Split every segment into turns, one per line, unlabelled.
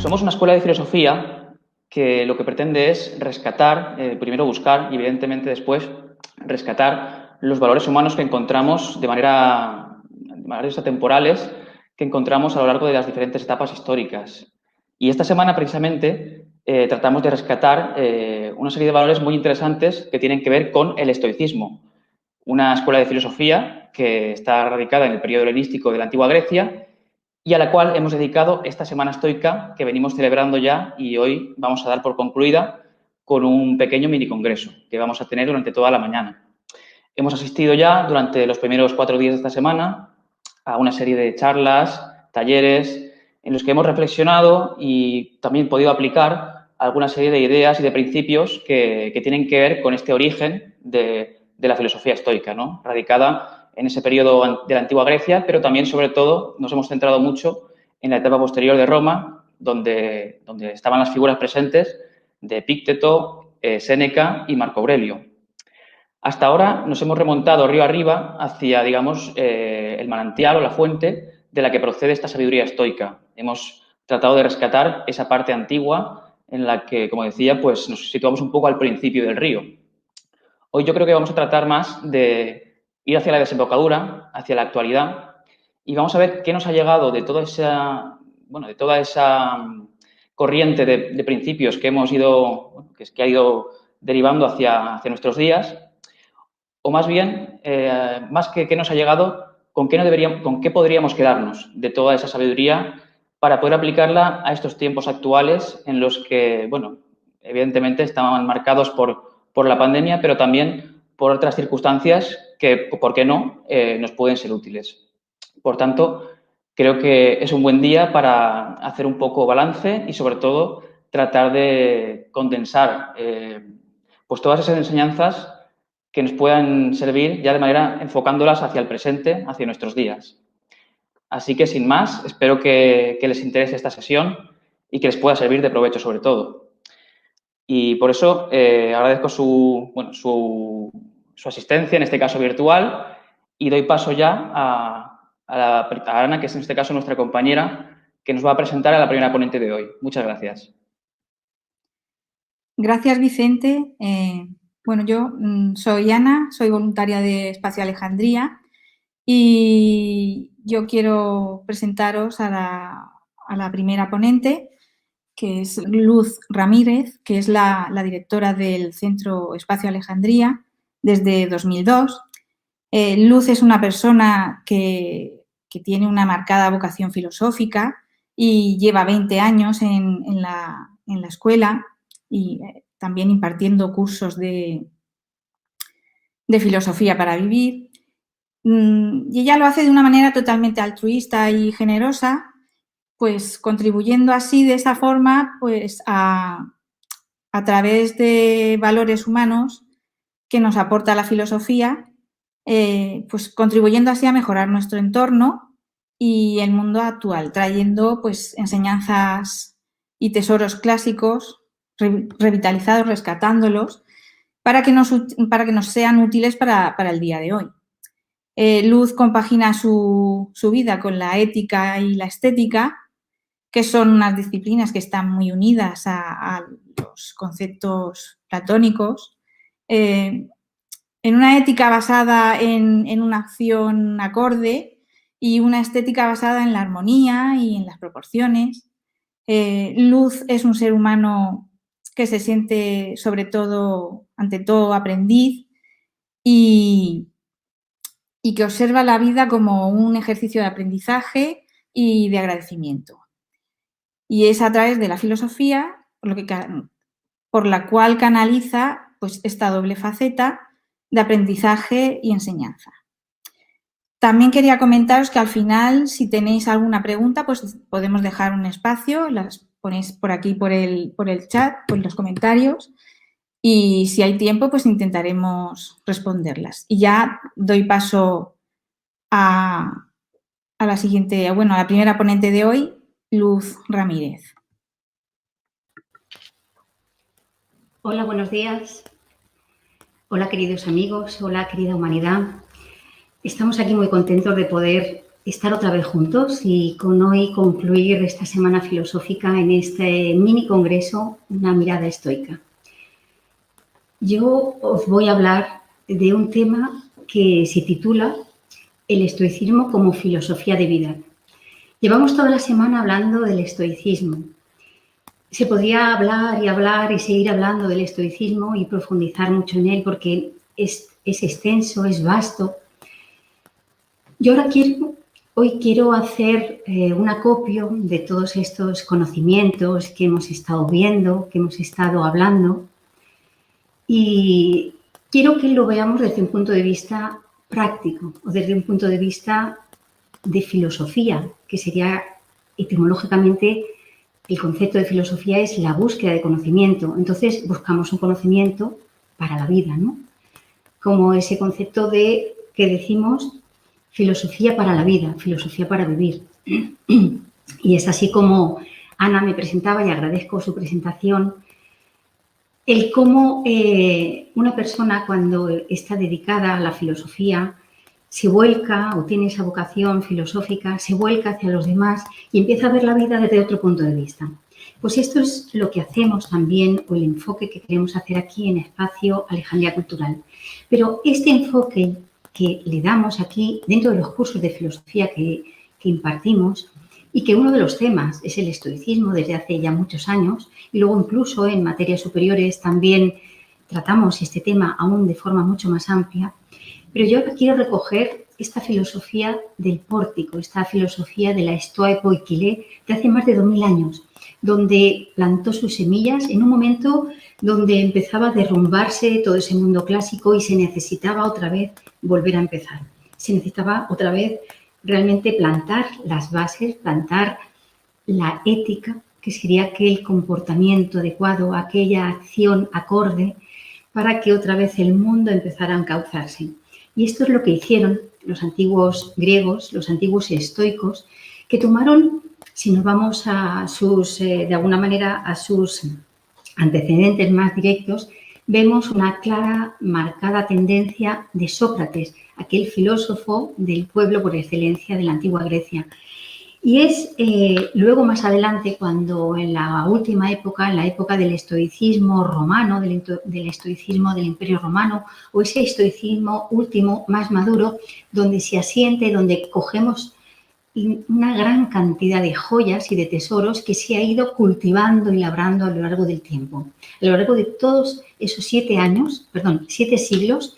Somos una escuela de filosofía que lo que pretende es rescatar, primero buscar y evidentemente después rescatar los valores humanos que encontramos de maneras atemporales que encontramos a lo largo de las diferentes etapas históricas. Y esta semana precisamente tratamos de rescatar una serie de valores muy interesantes que tienen que ver con el estoicismo, una escuela de filosofía que está radicada en el periodo helenístico de la antigua Grecia y a la cual hemos dedicado esta Semana Estoica que venimos celebrando ya y hoy vamos a dar por concluida con un pequeño mini congreso que vamos a tener durante toda la mañana. Hemos asistido ya durante los primeros 4 días de esta semana a una serie de charlas, talleres, en los que hemos reflexionado y también podido aplicar alguna serie de ideas y de principios que tienen que ver con este origen de la filosofía estoica, ¿no? Radicada en ese periodo de la antigua Grecia, pero también, sobre todo, nos hemos centrado mucho en la etapa posterior de Roma, donde estaban las figuras presentes de Epícteto, Séneca y Marco Aurelio. Hasta ahora nos hemos remontado río arriba hacia, digamos, el manantial o la fuente de la que procede esta sabiduría estoica. Hemos tratado de rescatar esa parte antigua en la que, como decía, pues nos situamos un poco al principio del río. Hoy yo creo que vamos a tratar más de ir hacia la desembocadura, hacia la actualidad, y vamos a ver qué nos ha llegado de toda esa, corriente de principios que hemos ido, que ha ido derivando hacia nuestros días, o más bien, más que qué nos ha llegado, con qué podríamos quedarnos de toda esa sabiduría para poder aplicarla a estos tiempos actuales en los que, bueno, evidentemente estaban marcados por la pandemia, pero también por otras circunstancias que, ¿por qué no?, nos pueden ser útiles. Por tanto, creo que es un buen día para hacer un poco balance y, sobre todo, tratar de condensar pues todas esas enseñanzas que nos puedan servir ya de manera enfocándolas hacia el presente, hacia nuestros días. Así que, sin más, espero que les interese esta sesión y que les pueda servir de provecho, sobre todo. Y por eso agradezco su asistencia, en este caso virtual, y doy paso ya a Ana, que es en este caso nuestra compañera, que nos va a presentar a la primera ponente de hoy. Muchas gracias.
Gracias, Vicente. Bueno, yo soy Ana, soy voluntaria de Espacio Alejandría y yo quiero presentaros a la primera ponente, que es Luz Ramírez, que es la directora del Centro Espacio Alejandría desde 2002. Luz es una persona que tiene una marcada vocación filosófica y lleva 20 años en la escuela y también impartiendo cursos de filosofía para vivir. Y ella lo hace de una manera totalmente altruista y generosa, pues contribuyendo así de esa forma pues a través de valores humanos que nos aporta la filosofía, pues contribuyendo así a mejorar nuestro entorno y el mundo actual, trayendo pues enseñanzas y tesoros clásicos revitalizados, rescatándolos, para que nos sean útiles para el día de hoy. Luz compagina su vida con la ética y la estética, que son unas disciplinas que están muy unidas a los conceptos platónicos, en una ética basada en una acción acorde y una estética basada en la armonía y en las proporciones. Luz es un ser humano que se siente, sobre todo, ante todo, aprendiz y que observa la vida como un ejercicio de aprendizaje y de agradecimiento. Y es a través de la filosofía por la cual canaliza pues, esta doble faceta de aprendizaje y enseñanza. También quería comentaros que al final, si tenéis alguna pregunta, pues podemos dejar un espacio, las ponéis por aquí, por el chat, por los comentarios, y si hay tiempo, pues intentaremos responderlas. Y ya doy paso a la siguiente, bueno, a la primera ponente de hoy, Luz Ramírez.
Hola, buenos días. Hola, queridos amigos. Hola, querida humanidad. Estamos aquí muy contentos de poder estar otra vez juntos y con hoy concluir esta semana filosófica en este mini congreso, Una mirada estoica. Yo os voy a hablar de un tema que se titula El estoicismo como filosofía de vida. Llevamos toda la semana hablando del estoicismo. Se podría hablar y hablar y seguir hablando del estoicismo y profundizar mucho en él porque es extenso, es vasto. Yo ahora hoy quiero hacer un acopio de todos estos conocimientos que hemos estado viendo, que hemos estado hablando, y quiero que lo veamos desde un punto de vista práctico o desde un punto de vista de filosofía, que sería etimológicamente el concepto de filosofía es la búsqueda de conocimiento. Entonces buscamos un conocimiento para la vida, ¿no? Como ese concepto de que decimos filosofía para la vida, filosofía para vivir. Y es así como Ana me presentaba y agradezco su presentación. El cómo una persona cuando está dedicada a la filosofía se vuelca o tiene esa vocación filosófica, se vuelca hacia los demás y empieza a ver la vida desde otro punto de vista. Pues esto es lo que hacemos también, o el enfoque que queremos hacer aquí en Espacio Alejandría Cultural. Pero este enfoque que le damos aquí dentro de los cursos de filosofía que impartimos, y que uno de los temas es el estoicismo desde hace ya muchos años, y luego incluso en materias superiores también tratamos este tema aún de forma mucho más amplia, pero yo quiero recoger esta filosofía del pórtico, esta filosofía de la Stoa Epoikile de hace más de 2000 años, donde plantó sus semillas en un momento donde empezaba a derrumbarse todo ese mundo clásico y se necesitaba otra vez volver a empezar. Se necesitaba otra vez realmente plantar las bases, plantar la ética, que sería aquel comportamiento adecuado, aquella acción acorde, para que otra vez el mundo empezara a encauzarse. Y esto es lo que hicieron los antiguos griegos, los antiguos estoicos, que tomaron, si nos vamos a sus, de alguna manera, a sus antecedentes más directos, vemos una clara, marcada tendencia de Sócrates, aquel filósofo del pueblo por excelencia de la antigua Grecia. Y es luego más adelante cuando en la última época, en la época del estoicismo romano, del estoicismo del Imperio Romano, o ese estoicismo último, más maduro, donde se asiente, donde cogemos una gran cantidad de joyas y de tesoros que se ha ido cultivando y labrando a lo largo del tiempo. A lo largo de todos esos 7 siglos,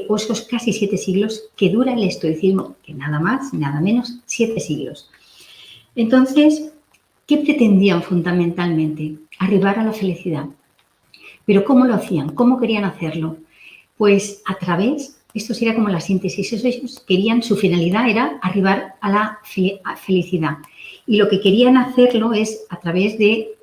o esos casi 7 siglos que dura el estoicismo, que nada más, nada menos, 7 siglos. Entonces, ¿qué pretendían fundamentalmente? Arribar a la felicidad. ¿Pero cómo lo hacían? ¿Cómo querían hacerlo? Pues a través, esto sería como la síntesis, ellos querían, su finalidad era arribar a la felicidad. Y lo que querían hacerlo es a través de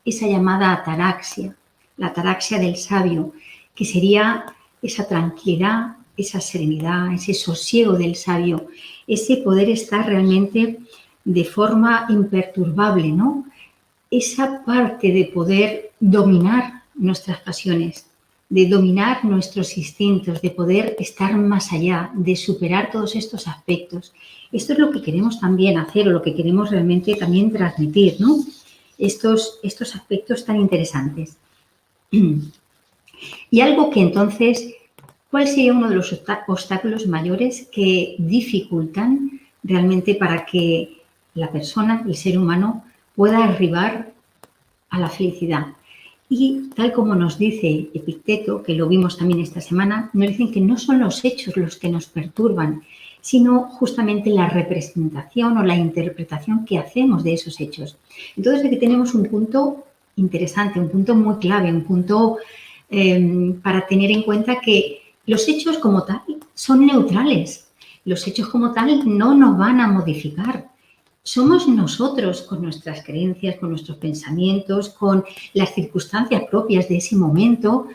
esa llamada ataraxia, la ataraxia del sabio, que sería esa tranquilidad, esa serenidad, ese sosiego del sabio, ese poder estar realmente de forma imperturbable, ¿no? Esa parte de poder dominar nuestras pasiones, de dominar nuestros instintos, de poder estar más allá, de superar todos estos aspectos. Esto es lo que queremos también hacer o lo que queremos realmente también transmitir, ¿no? Estos aspectos tan interesantes. Y algo que entonces, ¿cuál sería uno de los obstáculos mayores que dificultan realmente para que la persona, el ser humano, pueda arribar a la felicidad? Y tal como nos dice Epicteto, que lo vimos también esta semana, nos dicen que no son los hechos los que nos perturban, sino justamente la representación o la interpretación que hacemos de esos hechos. Entonces aquí tenemos un punto interesante, un punto muy clave, un punto para tener en cuenta que los hechos como tal son neutrales. Los hechos como tal no nos van a modificar. Somos nosotros con nuestras creencias, con nuestros pensamientos, con las circunstancias propias de ese momento,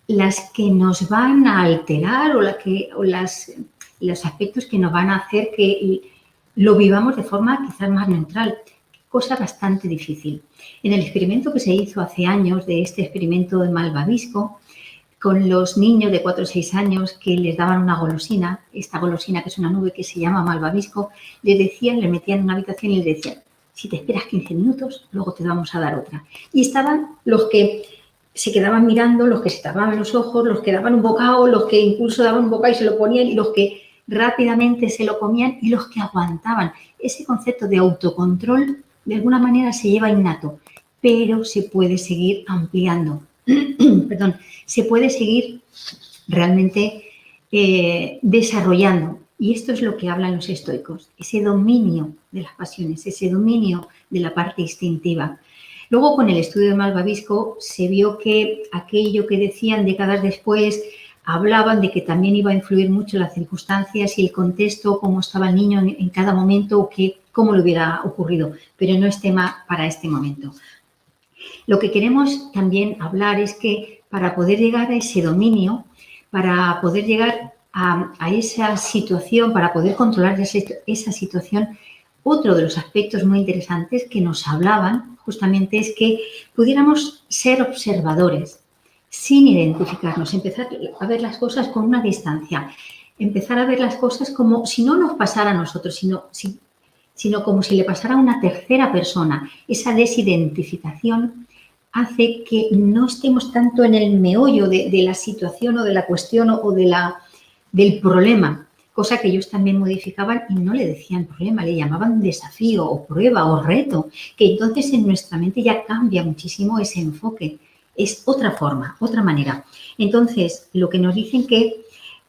las que nos van a alterar o los aspectos que nos van a hacer que lo vivamos de forma quizás más neutral. Cosa bastante difícil. En el experimento que se hizo hace años, de este experimento de malvavisco, con los niños de 4 o 6 años que les daban una golosina, esta golosina que es una nube que se llama malvavisco, les decían, les metían en una habitación y les decían, si te esperas 15 minutos, luego te vamos a dar otra. Y estaban los que se quedaban mirando, los que se tapaban los ojos, los que daban un bocado, los que incluso daban un bocado y se lo ponían, y los que rápidamente se lo comían y los que aguantaban. Ese concepto de autocontrol de alguna manera se lleva innato, pero se puede seguir ampliando. Perdón, se puede seguir realmente desarrollando. Y esto es lo que hablan los estoicos, ese dominio de las pasiones, ese dominio de la parte instintiva. Luego, con el estudio de Malvavisco, se vio que aquello que decían décadas después, hablaban de que también iba a influir mucho las circunstancias y el contexto, cómo estaba el niño en cada momento o cómo le hubiera ocurrido, pero no es tema para este momento. Lo que queremos también hablar es que para poder llegar a ese dominio, para poder llegar a esa situación, para poder controlar esa situación, otro de los aspectos muy interesantes que nos hablaban justamente es que pudiéramos ser observadores sin identificarnos, empezar a ver las cosas con una distancia, empezar a ver las cosas como si no nos pasara a nosotros, sino como si le pasara a una tercera persona. Esa desidentificación hace que no estemos tanto en el meollo de la situación o de la cuestión o del problema, cosa que ellos también modificaban y no le decían problema, le llamaban desafío o prueba o reto, que entonces en nuestra mente ya cambia muchísimo ese enfoque. Es otra forma, otra manera. Entonces, lo que nos dicen que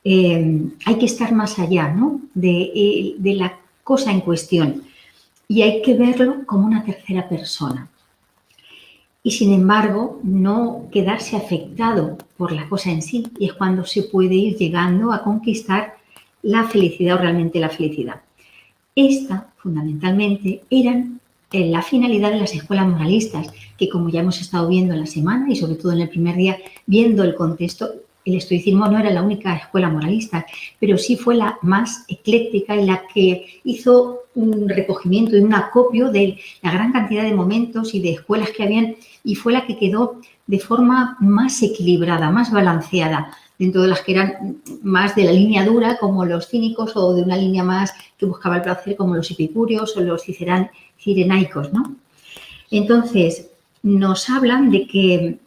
hay que estar más allá, ¿no?, de la cosa en cuestión y hay que verlo como una tercera persona. Y, sin embargo, no quedarse afectado por la cosa en sí, y es cuando se puede ir llegando a conquistar la felicidad o realmente la felicidad. Esta, fundamentalmente, eran la finalidad de las escuelas moralistas, que como ya hemos estado viendo en la semana y sobre todo en el primer día, viendo el contexto, el estoicismo no era la única escuela moralista, pero sí fue la más ecléctica y la que hizo un recogimiento y un acopio de la gran cantidad de momentos y de escuelas que habían y fue la que quedó de forma más equilibrada, más balanceada, dentro de las que eran más de la línea dura, como los cínicos, o de una línea más que buscaba el placer, como los epicúreos o los cirenaicos, ¿no? Entonces, nos hablan de que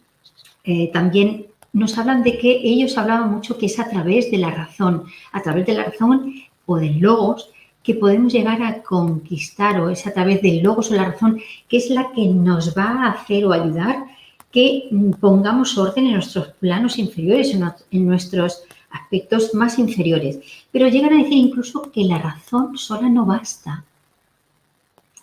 también nos hablan de que ellos hablaban mucho que es a través de la razón o del logos que podemos llegar a conquistar, o es a través del logos o la razón que es la que nos va a hacer o ayudar que pongamos orden en nuestros planos inferiores, en nuestros aspectos más inferiores. Pero llegan a decir incluso que la razón sola no basta.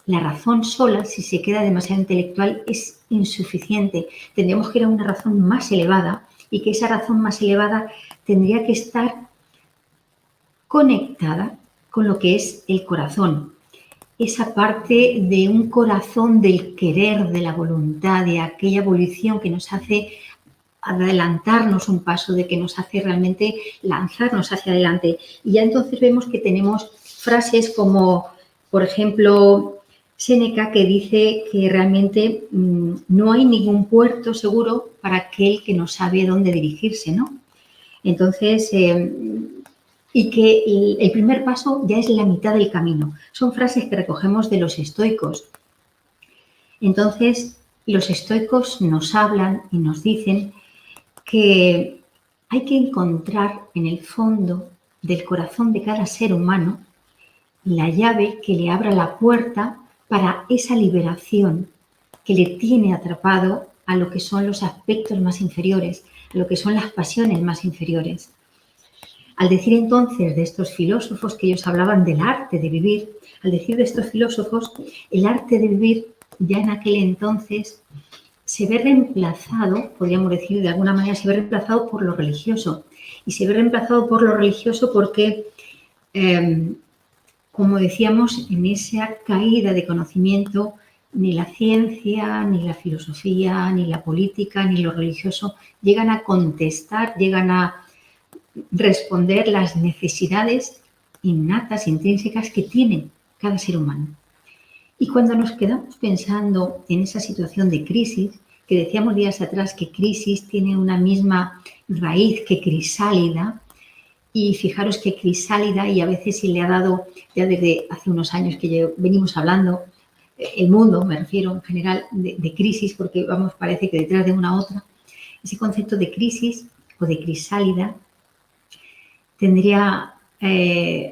La razón sola, si se queda demasiado intelectual, es insuficiente. Tendríamos que ir a una razón más elevada y que esa razón más elevada tendría que estar conectada con lo que es el corazón. Esa parte de un corazón del querer, de la voluntad, de aquella evolución que nos hace adelantarnos un paso, de que nos hace realmente lanzarnos hacia adelante. Y ya entonces vemos que tenemos frases como, por ejemplo, Séneca, que dice que realmente no hay ningún puerto seguro para aquel que no sabe dónde dirigirse, ¿no? Entonces, y que el primer paso ya es la mitad del camino. Son frases que recogemos de los estoicos. Entonces, los estoicos nos hablan y nos dicen que hay que encontrar en el fondo del corazón de cada ser humano la llave que le abra la puerta para esa liberación que le tiene atrapado a lo que son los aspectos más inferiores, a lo que son las pasiones más inferiores. Al decir entonces de estos filósofos que ellos hablaban del arte de vivir, al decir de estos filósofos, el arte de vivir ya en aquel entonces se ve reemplazado, podríamos decir de alguna manera, se ve reemplazado por lo religioso. Y se ve reemplazado por lo religioso porque, como decíamos, en esa caída de conocimiento, ni la ciencia, ni la filosofía, ni la política, ni lo religioso llegan a contestar, llegan a responder las necesidades innatas, intrínsecas que tiene cada ser humano. Y cuando nos quedamos pensando en esa situación de crisis, que decíamos días atrás que crisis tiene una misma raíz que crisálida, y fijaros que crisálida, y a veces se le ha dado, ya desde hace unos años que venimos hablando, el mundo, me refiero en general, de crisis, porque vamos, parece que detrás de una otra, ese concepto de crisis o de crisálida tendría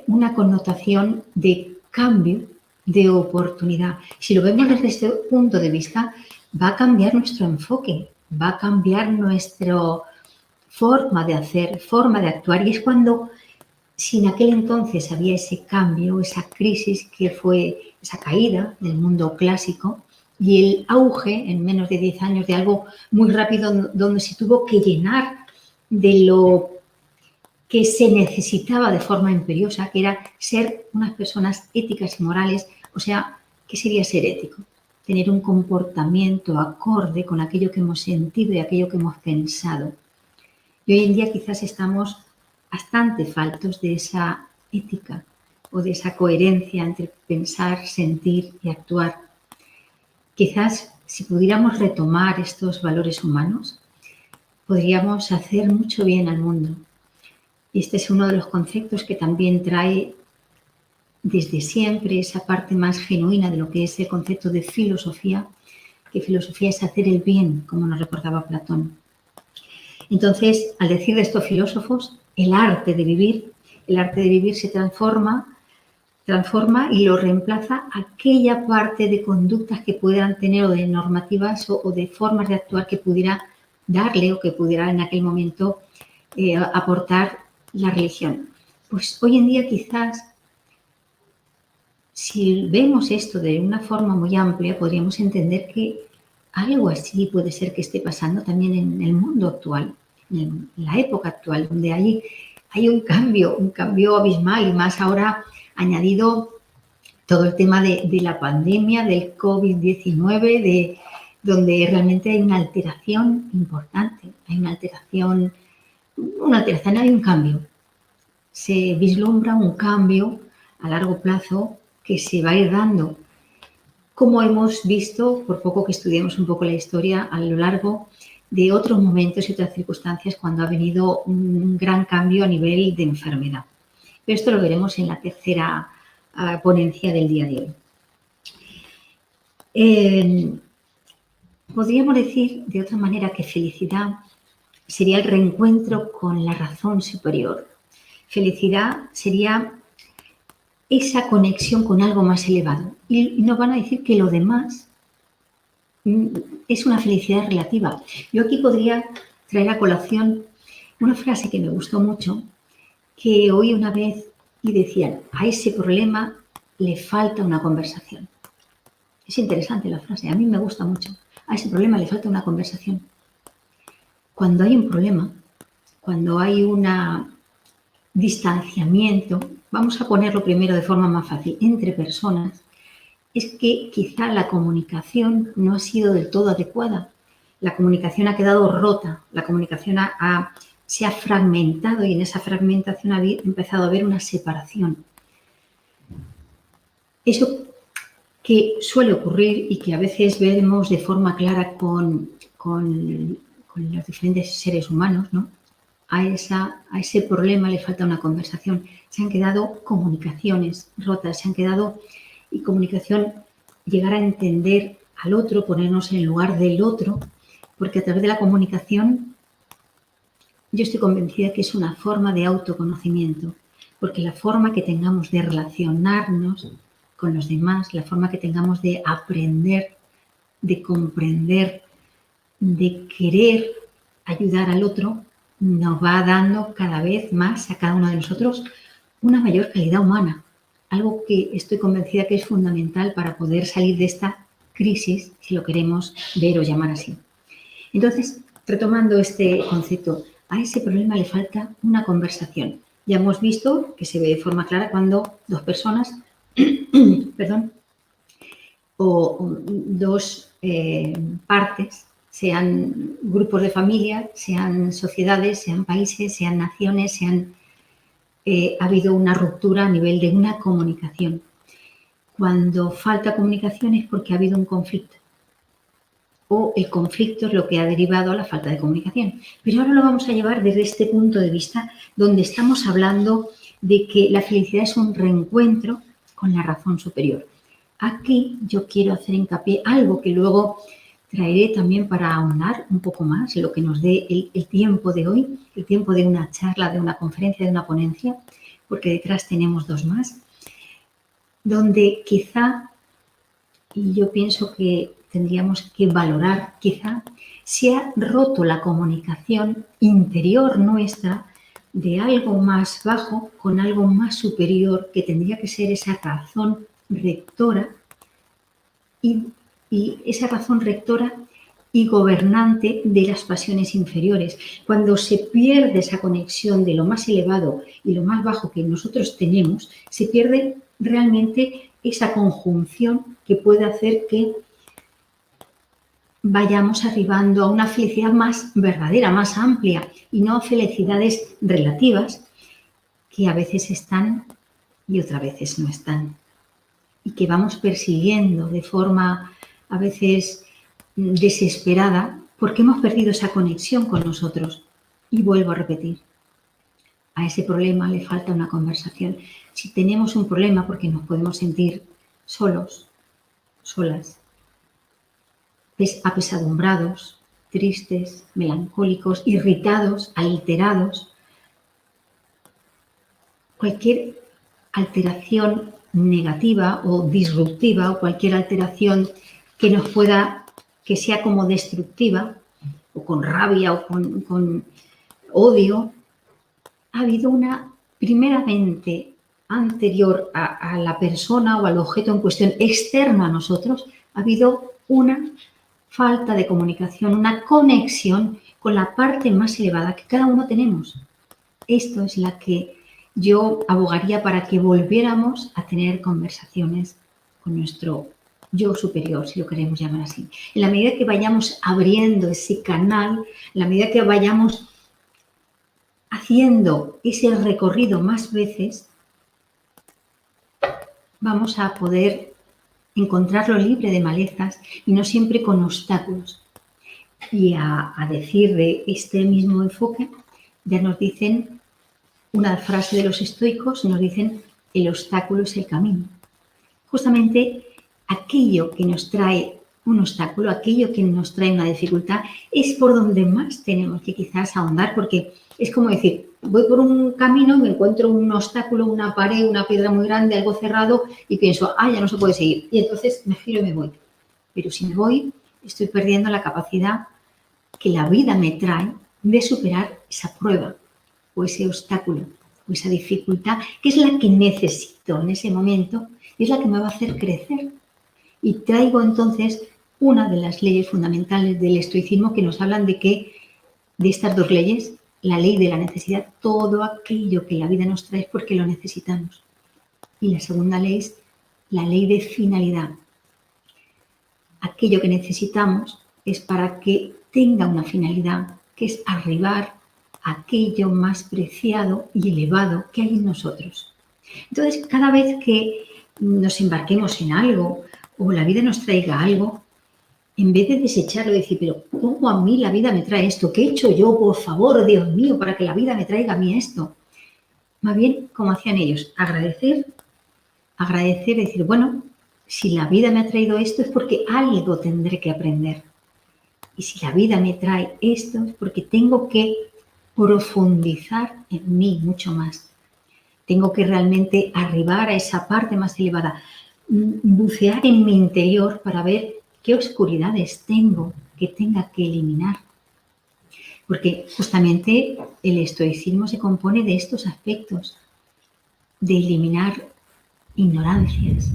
una connotación de cambio, de oportunidad. Si lo vemos desde este punto de vista, va a cambiar nuestro enfoque, va a cambiar nuestra forma de hacer, forma de actuar. Y es cuando, si en aquel entonces había ese cambio, esa crisis que fue esa caída del mundo clásico y el auge en menos de 10 años de algo muy rápido donde se tuvo que llenar de lo que se necesitaba de forma imperiosa, que era ser unas personas éticas y morales. O sea, ¿qué sería ser ético? Tener un comportamiento acorde con aquello que hemos sentido y aquello que hemos pensado. Y hoy en día quizás estamos bastante faltos de esa ética o de esa coherencia entre pensar, sentir y actuar. Quizás si pudiéramos retomar estos valores humanos, podríamos hacer mucho bien al mundo. Y este es uno de los conceptos que también trae desde siempre esa parte más genuina de lo que es el concepto de filosofía, que filosofía es hacer el bien, como nos recordaba Platón. Entonces, al decir de estos filósofos, el arte de vivir se transforma y lo reemplaza aquella parte de conductas que pudieran tener o de normativas o de formas de actuar que pudiera darle o que pudiera en aquel momento aportar la religión. Pues hoy en día quizás, si vemos esto de una forma muy amplia, podríamos entender que algo así puede ser que esté pasando también en el mundo actual, en la época actual, donde hay un cambio abismal, y más ahora añadido todo el tema de la pandemia, del COVID-19, donde realmente hay una alteración importante, hay un cambio. Se vislumbra un cambio a largo plazo que se va a ir dando, como hemos visto, por poco que estudiemos un poco la historia, a lo largo de otros momentos y otras circunstancias cuando ha venido un gran cambio a nivel de enfermedad. Pero esto lo veremos en la tercera ponencia del día de hoy. Podríamos decir de otra manera que felicidad sería el reencuentro con la razón superior. Felicidad sería esa conexión con algo más elevado. Y nos van a decir que lo demás es una felicidad relativa. Yo aquí podría traer a colación una frase que me gustó mucho, que oí una vez y decían: a ese problema le falta una conversación. Es interesante la frase, a mí me gusta mucho. A ese problema le falta una conversación. Cuando hay un problema, cuando hay un distanciamiento, vamos a ponerlo primero de forma más fácil, entre personas, es que quizá la comunicación no ha sido del todo adecuada. La comunicación ha quedado rota, la comunicación se ha fragmentado, y en esa fragmentación ha empezado a haber una separación. Eso que suele ocurrir y que a veces vemos de forma clara con los diferentes seres humanos, ¿no? A ese problema le falta una conversación. Se han quedado comunicaciones rotas, y comunicación, llegar a entender al otro, ponernos en el lugar del otro, porque a través de la comunicación yo estoy convencida que es una forma de autoconocimiento, porque la forma que tengamos de relacionarnos con los demás, la forma que tengamos de aprender, de comprender, de querer ayudar al otro, nos va dando cada vez más a cada uno de nosotros una mayor calidad humana, algo que estoy convencida que es fundamental para poder salir de esta crisis, si lo queremos ver o llamar así. Entonces, retomando este concepto, a ese problema le falta una conversación. Ya hemos visto que se ve de forma clara cuando dos personas, o dos partes, sean grupos de familia, sean sociedades, sean países, sean naciones, ha habido una ruptura a nivel de una comunicación. Cuando falta comunicación es porque ha habido un conflicto. o el conflicto es lo que ha derivado a la falta de comunicación. Pero ahora lo vamos a llevar desde este punto de vista donde estamos hablando de que la felicidad es un reencuentro con la razón superior. Aquí yo quiero hacer hincapié algo que luego traeré también para ahondar un poco más en lo que nos dé el tiempo de hoy, el tiempo de una charla, de una conferencia, de una ponencia, porque detrás tenemos dos más, donde quizá, y yo pienso que tendríamos que valorar, quizá se ha roto la comunicación interior nuestra de algo más bajo con algo más superior, que tendría que ser esa razón rectora y esa razón rectora y gobernante de las pasiones inferiores. Cuando se pierde esa conexión de lo más elevado y lo más bajo que nosotros tenemos, se pierde realmente esa conjunción que puede hacer que vayamos arribando a una felicidad más verdadera, más amplia, y no a felicidades relativas que a veces están y otras veces no están, y que vamos persiguiendo de forma a veces desesperada porque hemos perdido esa conexión con nosotros. Y vuelvo a repetir, a ese problema le falta una conversación. Si tenemos un problema porque nos podemos sentir solos, solas, apesadumbrados, tristes, melancólicos, irritados, alterados, cualquier alteración negativa o disruptiva o cualquier alteración que nos pueda, que sea como destructiva o con rabia o con odio, ha habido una, primeramente, anterior a la persona o al objeto en cuestión, externo a nosotros, ha habido una falta de comunicación, una conexión con la parte más elevada que cada uno tenemos. Esto es la que yo abogaría para que volviéramos a tener conversaciones con nuestro yo superior, si lo queremos llamar así. En la medida que vayamos abriendo ese canal, en la medida que vayamos haciendo ese recorrido más veces, vamos a poder encontrarlo libre de malezas y no siempre con obstáculos. Y a decir de este mismo enfoque, ya nos dicen una frase de los estoicos, nos dicen: el obstáculo es el camino. Justamente aquello que nos trae un obstáculo, aquello que nos trae una dificultad, es por donde más tenemos que quizás ahondar, porque es como decir, voy por un camino y me encuentro un obstáculo, una pared, una piedra muy grande, algo cerrado, y pienso, ya no se puede seguir. Y entonces me giro y me voy. Pero si me voy, estoy perdiendo la capacidad que la vida me trae de superar esa prueba o ese obstáculo o esa dificultad, que es la que necesito en ese momento y es la que me va a hacer crecer. Y traigo entonces una de las leyes fundamentales del estoicismo que nos hablan de que, de estas dos leyes, la ley de la necesidad, todo aquello que la vida nos trae es porque lo necesitamos. Y la segunda ley es la ley de finalidad. Aquello que necesitamos es para que tenga una finalidad, que es arribar a aquello más preciado y elevado que hay en nosotros. Entonces, cada vez que nos embarquemos en algo o la vida nos traiga algo, en vez de desecharlo y decir, pero ¿cómo a mí la vida me trae esto? ¿Qué he hecho yo, por favor, Dios mío, para que la vida me traiga a mí esto? Más bien, como hacían ellos, agradecer y decir, bueno, si la vida me ha traído esto es porque algo tendré que aprender. Y si la vida me trae esto es porque tengo que profundizar en mí mucho más. Tengo que realmente arribar a esa parte más elevada, bucear en mi interior para ver qué oscuridades tengo que tenga que eliminar. Porque justamente el estoicismo se compone de estos aspectos, de eliminar ignorancias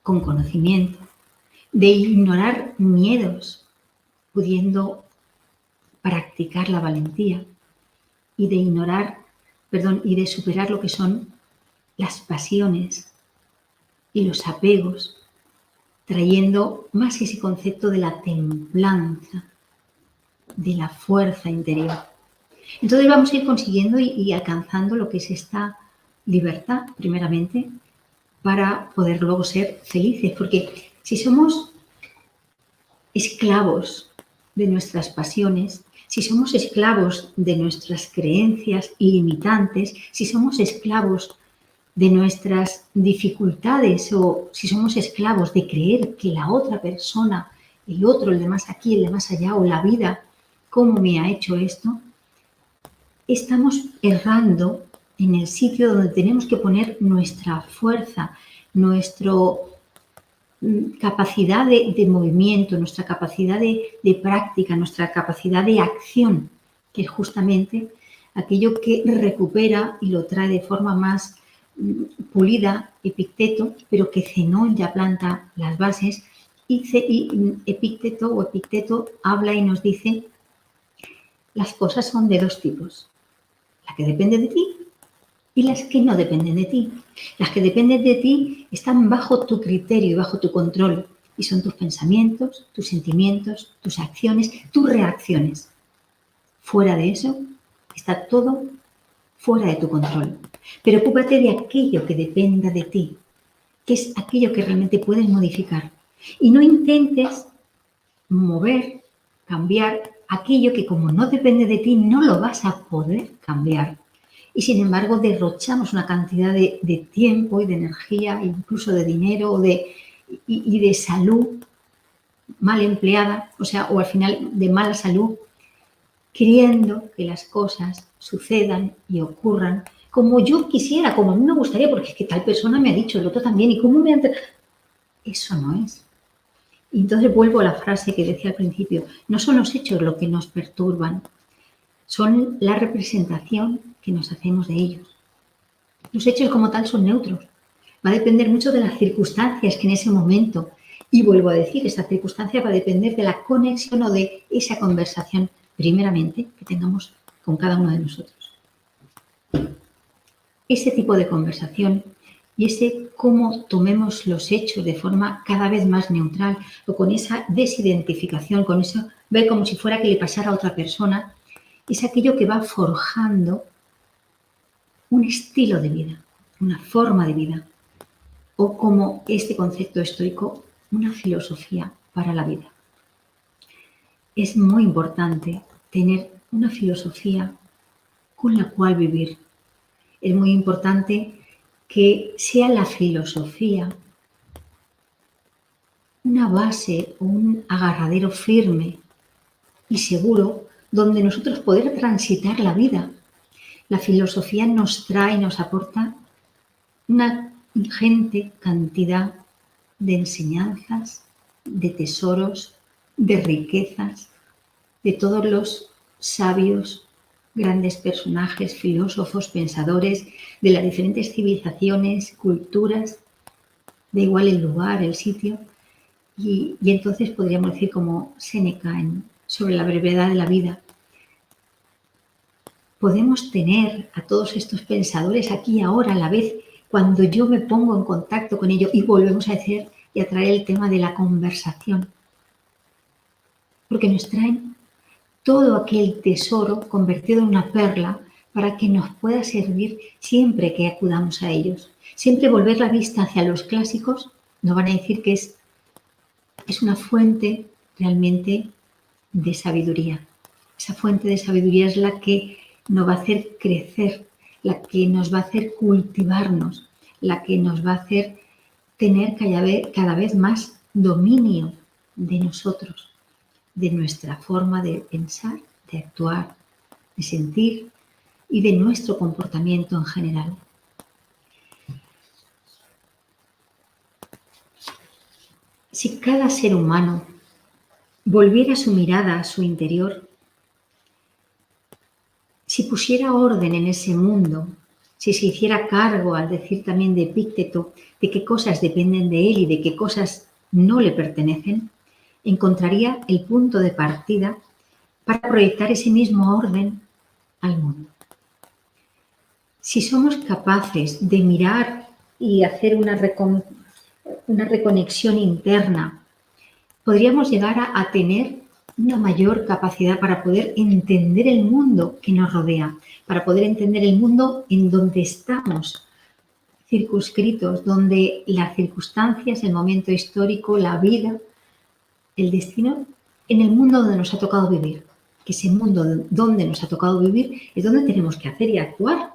con conocimiento, de ignorar miedos, pudiendo practicar la valentía, y de y de superar lo que son las pasiones y los apegos, trayendo más ese concepto de la templanza, de la fuerza interior. Entonces vamos a ir consiguiendo y alcanzando lo que es esta libertad, primeramente, para poder luego ser felices. Porque si somos esclavos de nuestras pasiones, si somos esclavos de nuestras creencias limitantes, si somos esclavos de nuestras dificultades o si somos esclavos de creer que la otra persona, el otro, el de más aquí, el de más allá o la vida, cómo me ha hecho esto, estamos errando en el sitio donde tenemos que poner nuestra fuerza, nuestra capacidad de movimiento, nuestra capacidad de práctica, nuestra capacidad de acción, que es justamente aquello que recupera y lo trae de forma más pulida Epicteto, pero que Zenón ya planta las bases y Epicteto habla y nos dice: las cosas son de dos tipos, la que depende de ti y las que no dependen de ti. Las que dependen de ti están bajo tu criterio y bajo tu control y son tus pensamientos, tus sentimientos, tus acciones, tus reacciones. Fuera de eso está todo fuera de tu control. Pero ocúpate de aquello que dependa de ti, que es aquello que realmente puedes modificar. Y no intentes mover, cambiar aquello que, como no depende de ti, no lo vas a poder cambiar. Y sin embargo derrochamos una cantidad de tiempo y de energía, incluso de dinero y de salud mal empleada, o al final de mala salud, queriendo que las cosas sucedan y ocurran como yo quisiera, como a mí me gustaría, porque es que tal persona me ha dicho, el otro también, y cómo me han... Eso no es. Y entonces vuelvo a la frase que decía al principio, no son los hechos lo que nos perturban, son la representación que nos hacemos de ellos. Los hechos como tal son neutros. Va a depender mucho de las circunstancias que en ese momento, y vuelvo a decir, esa circunstancia va a depender de la conexión o de esa conversación, primeramente, que tengamos con cada uno de nosotros. Ese tipo de conversación y ese cómo tomemos los hechos de forma cada vez más neutral o con esa desidentificación, con eso ver como si fuera que le pasara a otra persona, es aquello que va forjando un estilo de vida, una forma de vida, o como este concepto estoico, una filosofía para la vida. Es muy importante tener una filosofía con la cual vivir. Es muy importante que sea la filosofía una base o un agarradero firme y seguro donde nosotros poder transitar la vida. La filosofía nos trae, nos aporta una ingente cantidad de enseñanzas, de tesoros, de riquezas, de todos los sabios, grandes personajes, filósofos, pensadores de las diferentes civilizaciones, culturas, da igual el lugar, el sitio, y entonces podríamos decir como Séneca sobre la brevedad de la vida. Podemos tener a todos estos pensadores aquí y ahora a la vez cuando yo me pongo en contacto con ellos y volvemos a hacer y a traer el tema de la conversación. Porque nos traen todo aquel tesoro convertido en una perla para que nos pueda servir siempre que acudamos a ellos. Siempre volver la vista hacia los clásicos, nos van a decir que es una fuente realmente de sabiduría. Esa fuente de sabiduría es la que nos va a hacer crecer, la que nos va a hacer cultivarnos, la que nos va a hacer tener cada vez más dominio de nosotros, de nuestra forma de pensar, de actuar, de sentir y de nuestro comportamiento en general. Si cada ser humano volviera su mirada a su interior, si pusiera orden en ese mundo, si se hiciera cargo, al decir también de Epicteto, de qué cosas dependen de él y de qué cosas no le pertenecen, encontraría el punto de partida para proyectar ese mismo orden al mundo. Si somos capaces de mirar y hacer una reconexión interna, podríamos llegar a tener una mayor capacidad para poder entender el mundo que nos rodea, para poder entender el mundo en donde estamos circunscritos, donde las circunstancias, el momento histórico, la vida, el destino en el mundo donde nos ha tocado vivir. Que ese mundo donde nos ha tocado vivir es donde tenemos que hacer y actuar.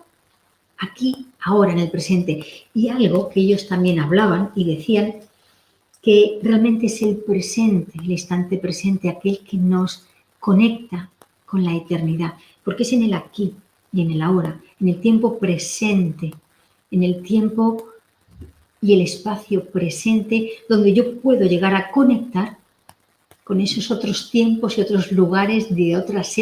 Aquí, ahora, en el presente. Y algo que ellos también hablaban y decían que realmente es el presente, el instante presente, aquel que nos conecta con la eternidad. Porque es en el aquí y en el ahora, en el tiempo presente, en el tiempo y el espacio presente donde yo puedo llegar a conectar con esos otros tiempos y otros lugares de otras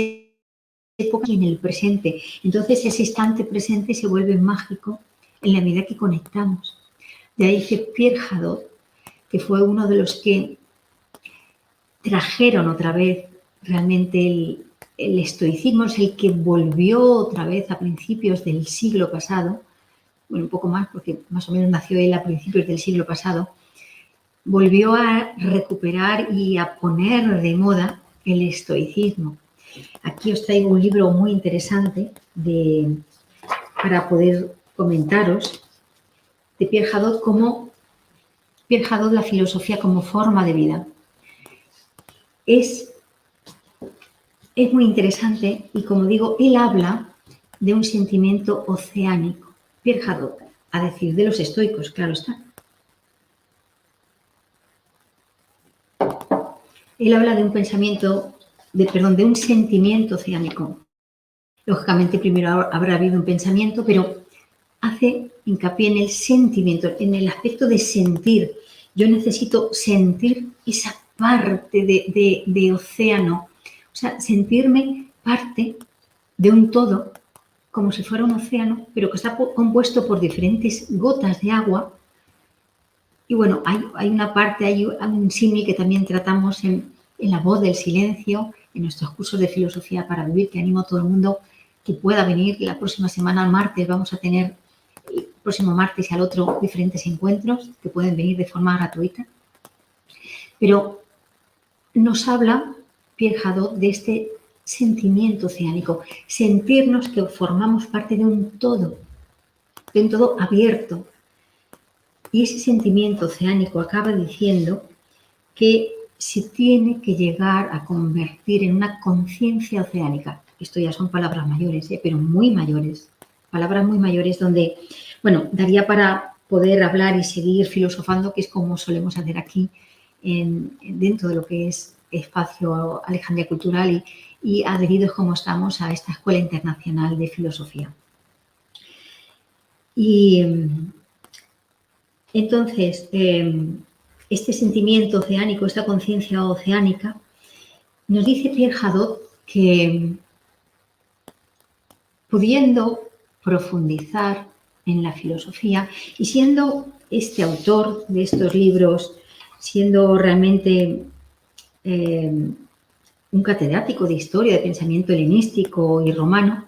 épocas y en el presente. Entonces ese instante presente se vuelve mágico en la medida que conectamos. De ahí dice Pierre Hadot, que fue uno de los que trajeron otra vez realmente el estoicismo, es el que volvió otra vez a principios del siglo pasado, bueno, un poco más porque más o menos nació él a principios del siglo pasado, volvió a recuperar y a poner de moda el estoicismo. Aquí os traigo un libro muy interesante para poder comentaros de Pierre Hadot, la filosofía como forma de vida. Es muy interesante y, como digo, él habla de un sentimiento oceánico. Pierre Hadot, a decir de los estoicos, claro está. Él habla de un de un sentimiento oceánico. Lógicamente, primero habrá habido un pensamiento, pero hace hincapié en el sentimiento, en el aspecto de sentir. Yo necesito sentir esa parte de océano, o sea, sentirme parte de un todo, como si fuera un océano, pero que está compuesto por diferentes gotas de agua. Y bueno, hay una parte, hay un símil que también tratamos en La voz del silencio, en nuestros cursos de filosofía para vivir, que animo a todo el mundo que pueda venir. La próxima semana, el martes, vamos a tener, el próximo martes y al otro, diferentes encuentros que pueden venir de forma gratuita. Pero nos habla Pierre Hadot de este sentimiento oceánico, sentirnos que formamos parte de un todo abierto. Y ese sentimiento oceánico acaba diciendo que se tiene que llegar a convertir en una conciencia oceánica. Esto ya son palabras mayores, pero muy mayores. Palabras muy mayores donde, bueno, daría para poder hablar y seguir filosofando, que es como solemos hacer aquí dentro de lo que es espacio Alejandría Cultural y adheridos como estamos a esta Escuela Internacional de Filosofía. Y entonces, este sentimiento oceánico, esta conciencia oceánica, nos dice Pierre Hadot que pudiendo profundizar en la filosofía y siendo este autor de estos libros, siendo realmente un catedrático de historia, de pensamiento helenístico y romano,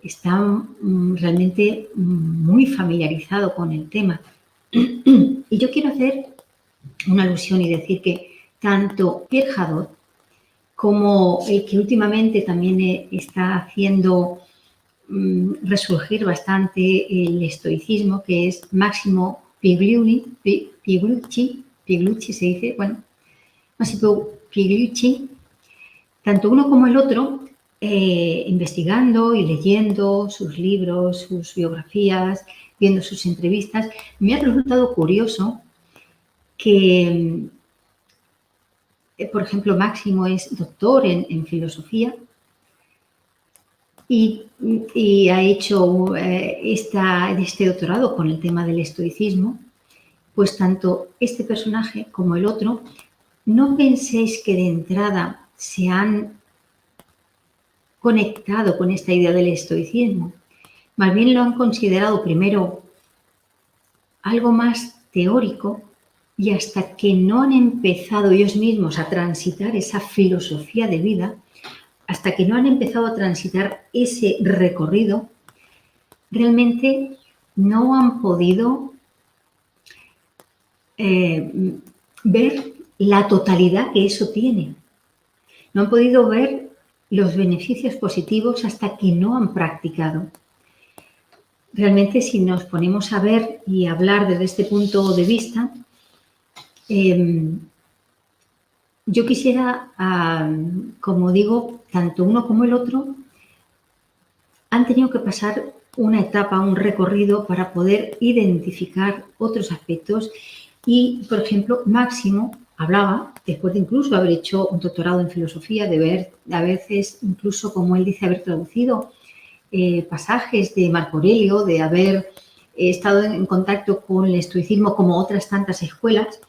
está realmente muy familiarizado con el tema. Y yo quiero hacer una alusión y decir que tanto Pierre Hadot como el que últimamente también está haciendo resurgir bastante el estoicismo, que es Massimo Pigliucci se dice, bueno, Massimo Pigliucci, tanto uno como el otro, investigando y leyendo sus libros, sus biografías, viendo sus entrevistas, me ha resultado curioso que, por ejemplo, Máximo es doctor en filosofía y ha hecho este doctorado con el tema del estoicismo. Pues tanto este personaje como el otro, no penséis que de entrada se han conectado con esta idea del estoicismo. Más bien lo han considerado primero algo más teórico y hasta que no han empezado ellos mismos a transitar esa filosofía de vida, hasta que no han empezado a transitar ese recorrido, realmente no han podido ver la totalidad que eso tiene. No han podido ver los beneficios positivos hasta que no han practicado. Realmente, si nos ponemos a ver y hablar desde este punto de vista, yo quisiera, como digo, tanto uno como el otro han tenido que pasar una etapa, un recorrido para poder identificar otros aspectos y, por ejemplo, Máximo hablaba, después de incluso haber hecho un doctorado en filosofía, de ver a veces, incluso como él dice, haber traducido pasajes de Marco Aurelio, de haber estado en contacto con el estoicismo como otras tantas escuelas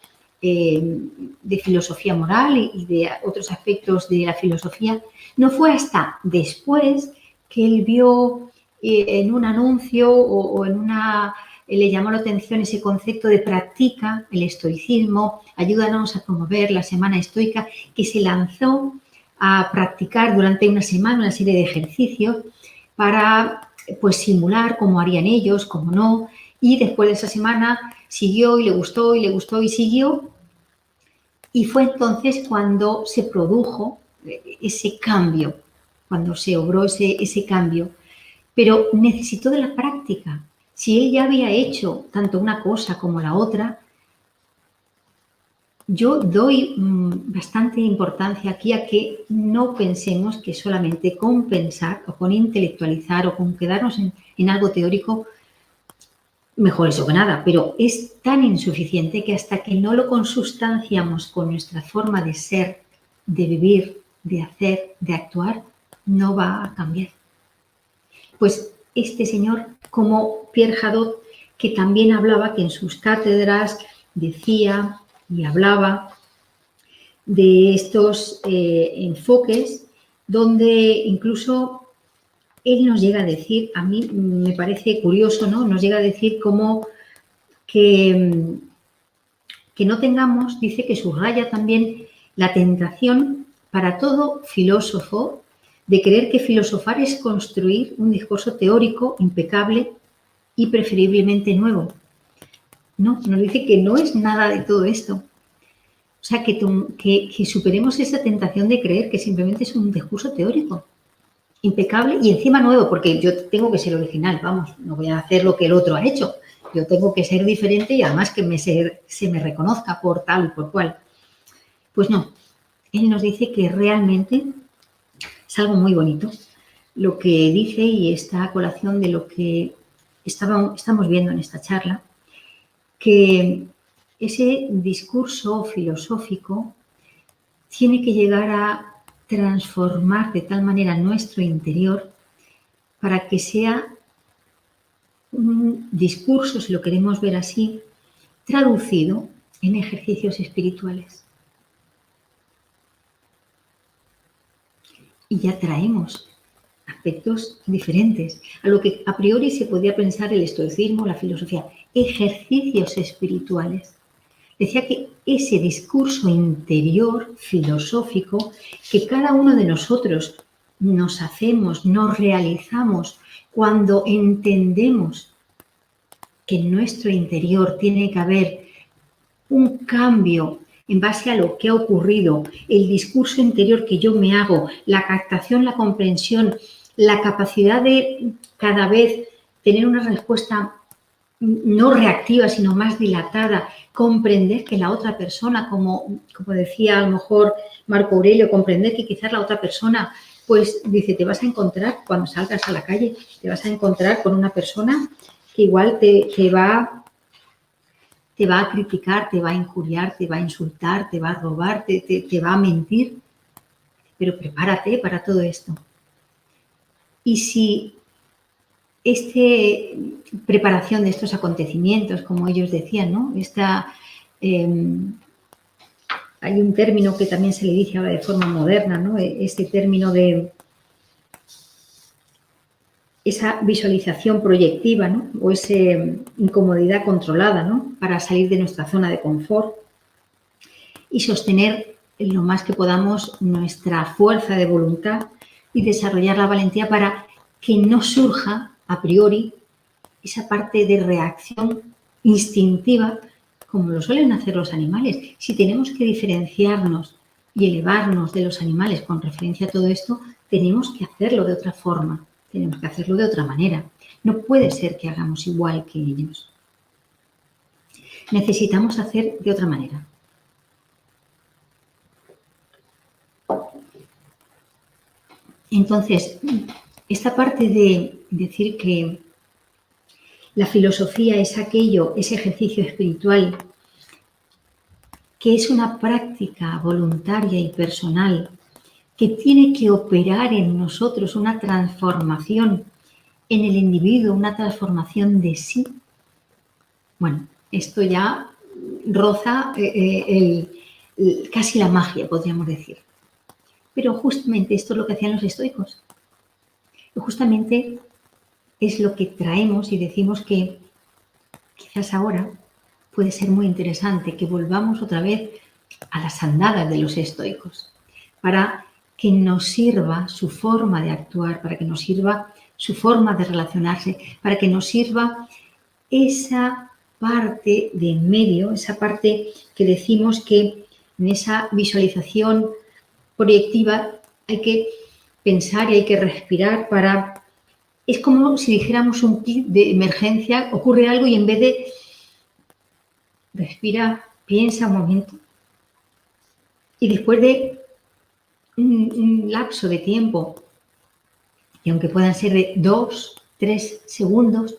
de filosofía moral y de otros aspectos de la filosofía. No fue hasta después que él vio en un anuncio o en una... le llamó la atención ese concepto de practica, el estoicismo, ayúdanos a promover la semana estoica, que se lanzó a practicar durante una semana una serie de ejercicios para pues simular cómo harían ellos, cómo no, y después de esa semana siguió y le gustó y le gustó y siguió, y fue entonces cuando se produjo ese cambio, cuando se obró ese cambio, pero necesitó de la práctica. Si él ya había hecho tanto una cosa como la otra, yo doy bastante importancia aquí a que no pensemos que solamente con pensar o con intelectualizar o con quedarnos en algo teórico, mejor eso que nada, pero es tan insuficiente que hasta que no lo consustanciamos con nuestra forma de ser, de vivir, de hacer, de actuar, no va a cambiar. Pues este señor, como Pierre Hadot, que también hablaba, que en sus cátedras decía y hablaba de estos enfoques donde incluso él nos llega a decir, a mí me parece curioso, ¿no? Nos llega a decir como que no tengamos, dice que subraya también la tentación para todo filósofo de creer que filosofar es construir un discurso teórico impecable y preferiblemente nuevo. No, nos dice que no es nada de todo esto. O sea, que superemos esa tentación de creer que simplemente es un discurso teórico impecable y encima nuevo, porque yo tengo que ser original, vamos, no voy a hacer lo que el otro ha hecho. Yo tengo que ser diferente y además que se me reconozca por tal y por cual. Pues no, él nos dice que realmente es algo muy bonito lo que dice y está a colación de lo que estamos viendo en esta charla, que ese discurso filosófico tiene que llegar a transformar de tal manera nuestro interior para que sea un discurso, si lo queremos ver así, traducido en ejercicios espirituales. Y ya traemos aspectos diferentes a lo que a priori se podía pensar el estoicismo, la filosofía, ejercicios espirituales. Decía que ese discurso interior filosófico que cada uno de nosotros nos hacemos, nos realizamos cuando entendemos que en nuestro interior tiene que haber un cambio en base a lo que ha ocurrido, el discurso interior que yo me hago, la captación, la comprensión, la capacidad de cada vez tener una respuesta no reactiva, sino más dilatada, comprender que la otra persona, como decía a lo mejor Marco Aurelio, comprender que quizás la otra persona, pues dice, te vas a encontrar cuando salgas a la calle, te vas a encontrar con una persona que igual te va a criticar, te va a injuriar, te va a insultar, te va a robar, te va a mentir, pero prepárate para todo esto. Y si preparación de estos acontecimientos, como ellos decían, ¿no? Hay un término que también se le dice ahora de forma moderna, ¿no? Este término de esa visualización proyectiva, ¿no? O esa incomodidad controlada, ¿no? Para salir de nuestra zona de confort y sostener lo más que podamos nuestra fuerza de voluntad y desarrollar la valentía para que no surja a priori esa parte de reacción instintiva como lo suelen hacer los animales. Si tenemos que diferenciarnos y elevarnos de los animales con referencia a todo esto, tenemos que hacerlo de otra forma, tenemos que hacerlo de otra manera. No puede ser que hagamos igual que ellos. Necesitamos hacer de otra manera. Entonces, esta parte de decir que la filosofía es aquello, ese ejercicio espiritual, que es una práctica voluntaria y personal, que tiene que operar en nosotros una transformación en el individuo, una transformación de sí. Bueno, esto ya roza casi la magia, podríamos decir. Pero justamente esto es lo que hacían los estoicos. Justamente es lo que traemos y decimos que quizás ahora puede ser muy interesante que volvamos otra vez a las andadas de los estoicos, para que nos sirva su forma de actuar, para que nos sirva su forma de relacionarse, para que nos sirva esa parte de en medio, esa parte que decimos que en esa visualización proyectiva hay que pensar y hay que respirar para... Es como si dijéramos un kit de emergencia, ocurre algo y en vez de respira, piensa un momento y después de un lapso de tiempo, y aunque puedan ser de 2, 3 segundos,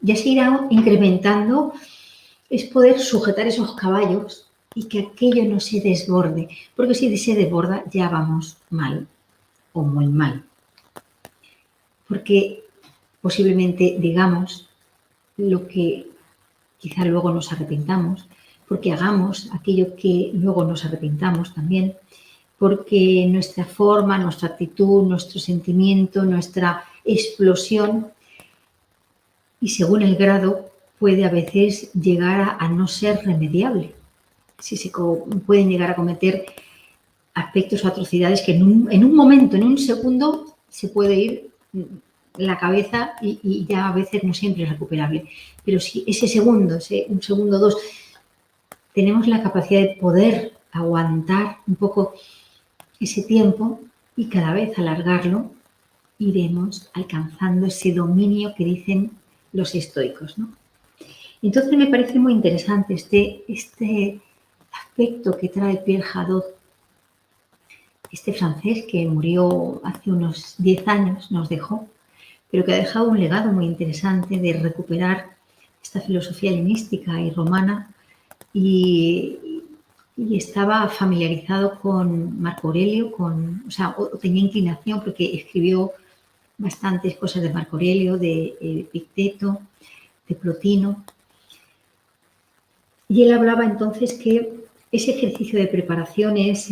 ya se irá incrementando, es poder sujetar esos caballos y que aquello no se desborde, porque si se desborda ya vamos mal o muy mal. Porque posiblemente digamos lo que quizá luego nos arrepentamos, porque hagamos aquello que luego nos arrepentamos también, porque nuestra forma, nuestra actitud, nuestro sentimiento, nuestra explosión, y según el grado, puede a veces llegar a no ser remediable. Si se pueden llegar a cometer aspectos o atrocidades que en un momento, en un segundo, se puede ir la cabeza y ya a veces no siempre es recuperable. Pero si ese segundo, un segundo, 2, tenemos la capacidad de poder aguantar un poco ese tiempo y cada vez alargarlo, iremos alcanzando ese dominio que dicen los estoicos, ¿no? Entonces me parece muy interesante este aspecto que trae Pierre Hadot, este francés que murió hace unos 10 años, nos dejó, pero que ha dejado un legado muy interesante de recuperar esta filosofía helenística y romana y estaba familiarizado con Marco Aurelio, o tenía inclinación porque escribió bastantes cosas de Marco Aurelio, de Epicteto, de Plotino. Y él hablaba entonces que ese ejercicio de preparación es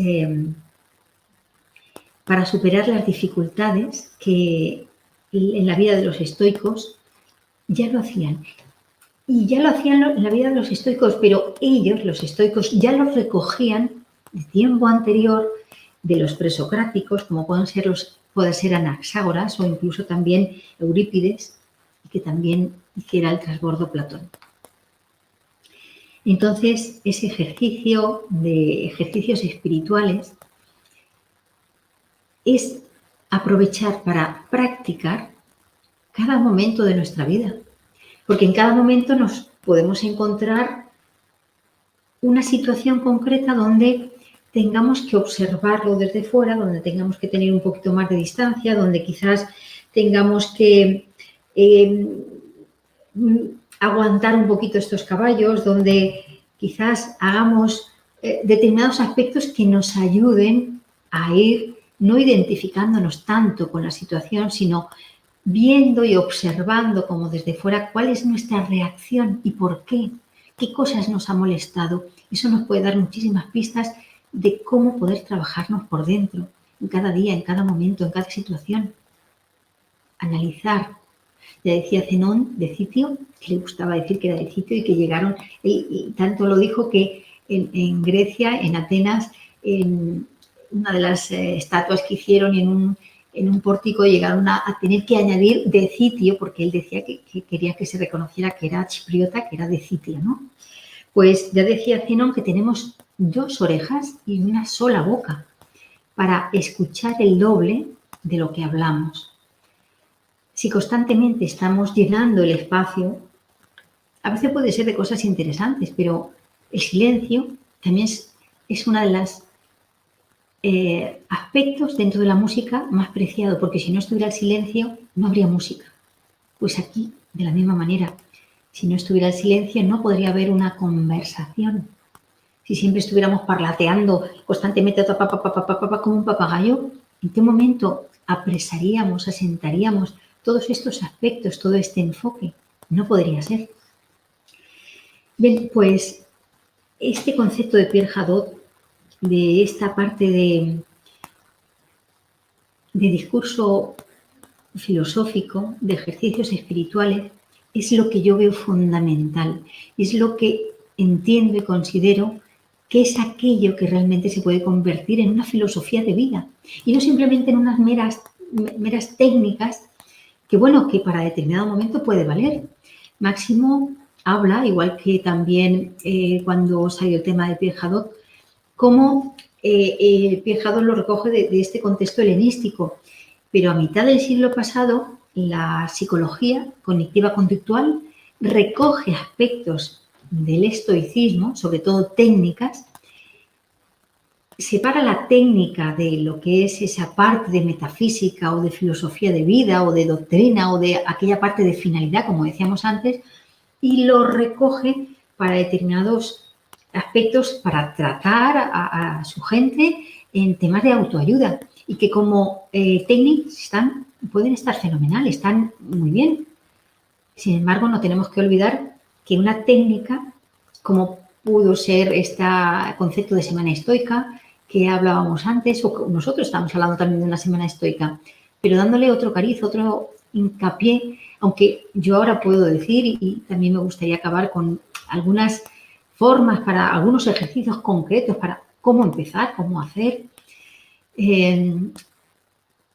para superar las dificultades que en la vida de los estoicos ya lo hacían. Y ya lo hacían en la vida de los estoicos, pero ellos, los estoicos, ya lo recogían de tiempo anterior de los presocráticos, como puede ser Anaxágoras o incluso también Eurípides, que también hiciera el trasbordo Platón. Entonces, ese ejercicio de ejercicios espirituales es aprovechar para practicar cada momento de nuestra vida. Porque en cada momento nos podemos encontrar una situación concreta donde tengamos que observarlo desde fuera, donde tengamos que tener un poquito más de distancia, donde quizás tengamos que aguantar un poquito estos caballos, donde quizás hagamos determinados aspectos que nos ayuden a ir no identificándonos tanto con la situación, sino viendo y observando como desde fuera cuál es nuestra reacción y por qué, qué cosas nos ha molestado. Eso nos puede dar muchísimas pistas de cómo poder trabajarnos por dentro, en cada día, en cada momento, en cada situación. Analizar. Ya decía Zenón de Citio, que le gustaba decir que era de Citio y que llegaron, y tanto lo dijo que en Grecia, en Atenas, en una de las estatuas que hicieron en un pórtico llegaron a tener que añadir de Citio, porque él decía que quería que se reconociera que era chipriota, que era de Citio, ¿no? Pues ya decía Zenón que tenemos 2 orejas y una sola boca para escuchar el doble de lo que hablamos. Si constantemente estamos llenando el espacio, a veces puede ser de cosas interesantes, pero el silencio también es una de las aspectos dentro de la música más preciados, porque si no estuviera el silencio, no habría música. Pues aquí, de la misma manera, si no estuviera el silencio, no podría haber una conversación. Si siempre estuviéramos parlateando constantemente como un papagayo, ¿en qué momento apresaríamos, asentaríamos todos estos aspectos, todo este enfoque? No podría ser. Bien, pues este concepto de Pierre Hadot, de esta parte de discurso filosófico, de ejercicios espirituales, es lo que yo veo fundamental, es lo que entiendo y considero que es aquello que realmente se puede convertir en una filosofía de vida y no simplemente en unas meras técnicas que, bueno, que para determinado momento puede valer. Máximo habla, igual que también cuando salió el tema de Pierre Hadot, cómo Pierre Hadot lo recoge de este contexto helenístico, pero a mitad del siglo pasado la psicología cognitiva conductual recoge aspectos del estoicismo, sobre todo técnicas, separa la técnica de lo que es esa parte de metafísica o de filosofía de vida o de doctrina o de aquella parte de finalidad, como decíamos antes, y lo recoge para determinados aspectos para tratar a su gente en temas de autoayuda y que como técnicas pueden estar fenomenales, están muy bien. Sin embargo, no tenemos que olvidar que una técnica, como pudo ser este concepto de semana estoica que hablábamos antes, o nosotros estamos hablando también de una semana estoica, pero dándole otro cariz, otro hincapié, aunque yo ahora puedo decir, y también me gustaría acabar con algunas formas para algunos ejercicios concretos para cómo empezar, cómo hacer.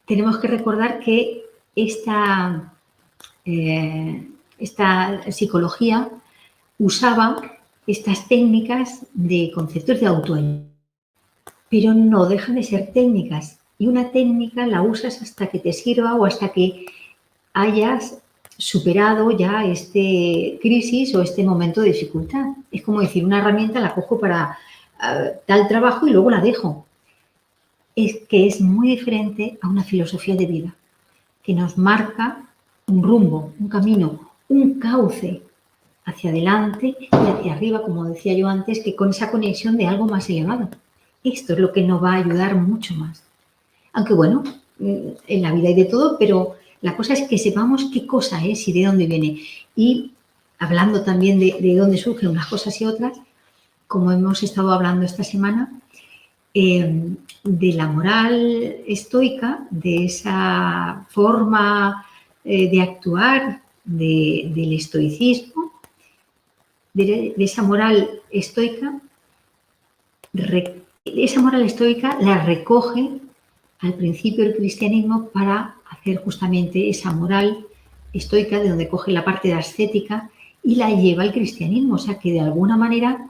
Tenemos que recordar que esta psicología usaba estas técnicas de conceptos de autoayuda, pero no dejan de ser técnicas. Y una técnica la usas hasta que te sirva o hasta que hayas superado ya este crisis o este momento de dificultad. Es como decir, una herramienta la cojo para tal trabajo y luego la dejo. Es que es muy diferente a una filosofía de vida que nos marca un rumbo, un camino, un cauce hacia adelante y hacia arriba, como decía yo antes, que con esa conexión de algo más elevado. Esto es lo que nos va a ayudar mucho más. Aunque bueno, en la vida hay de todo, pero la cosa es que sepamos qué cosa es y de dónde viene. Y hablando también de dónde surgen unas cosas y otras, como hemos estado hablando esta semana, de la moral estoica, de esa forma de actuar del estoicismo, de esa moral estoica, la recoge al principio del cristianismo para hacer justamente esa moral estoica de donde coge la parte de ascética y la lleva al cristianismo. O sea que de alguna manera,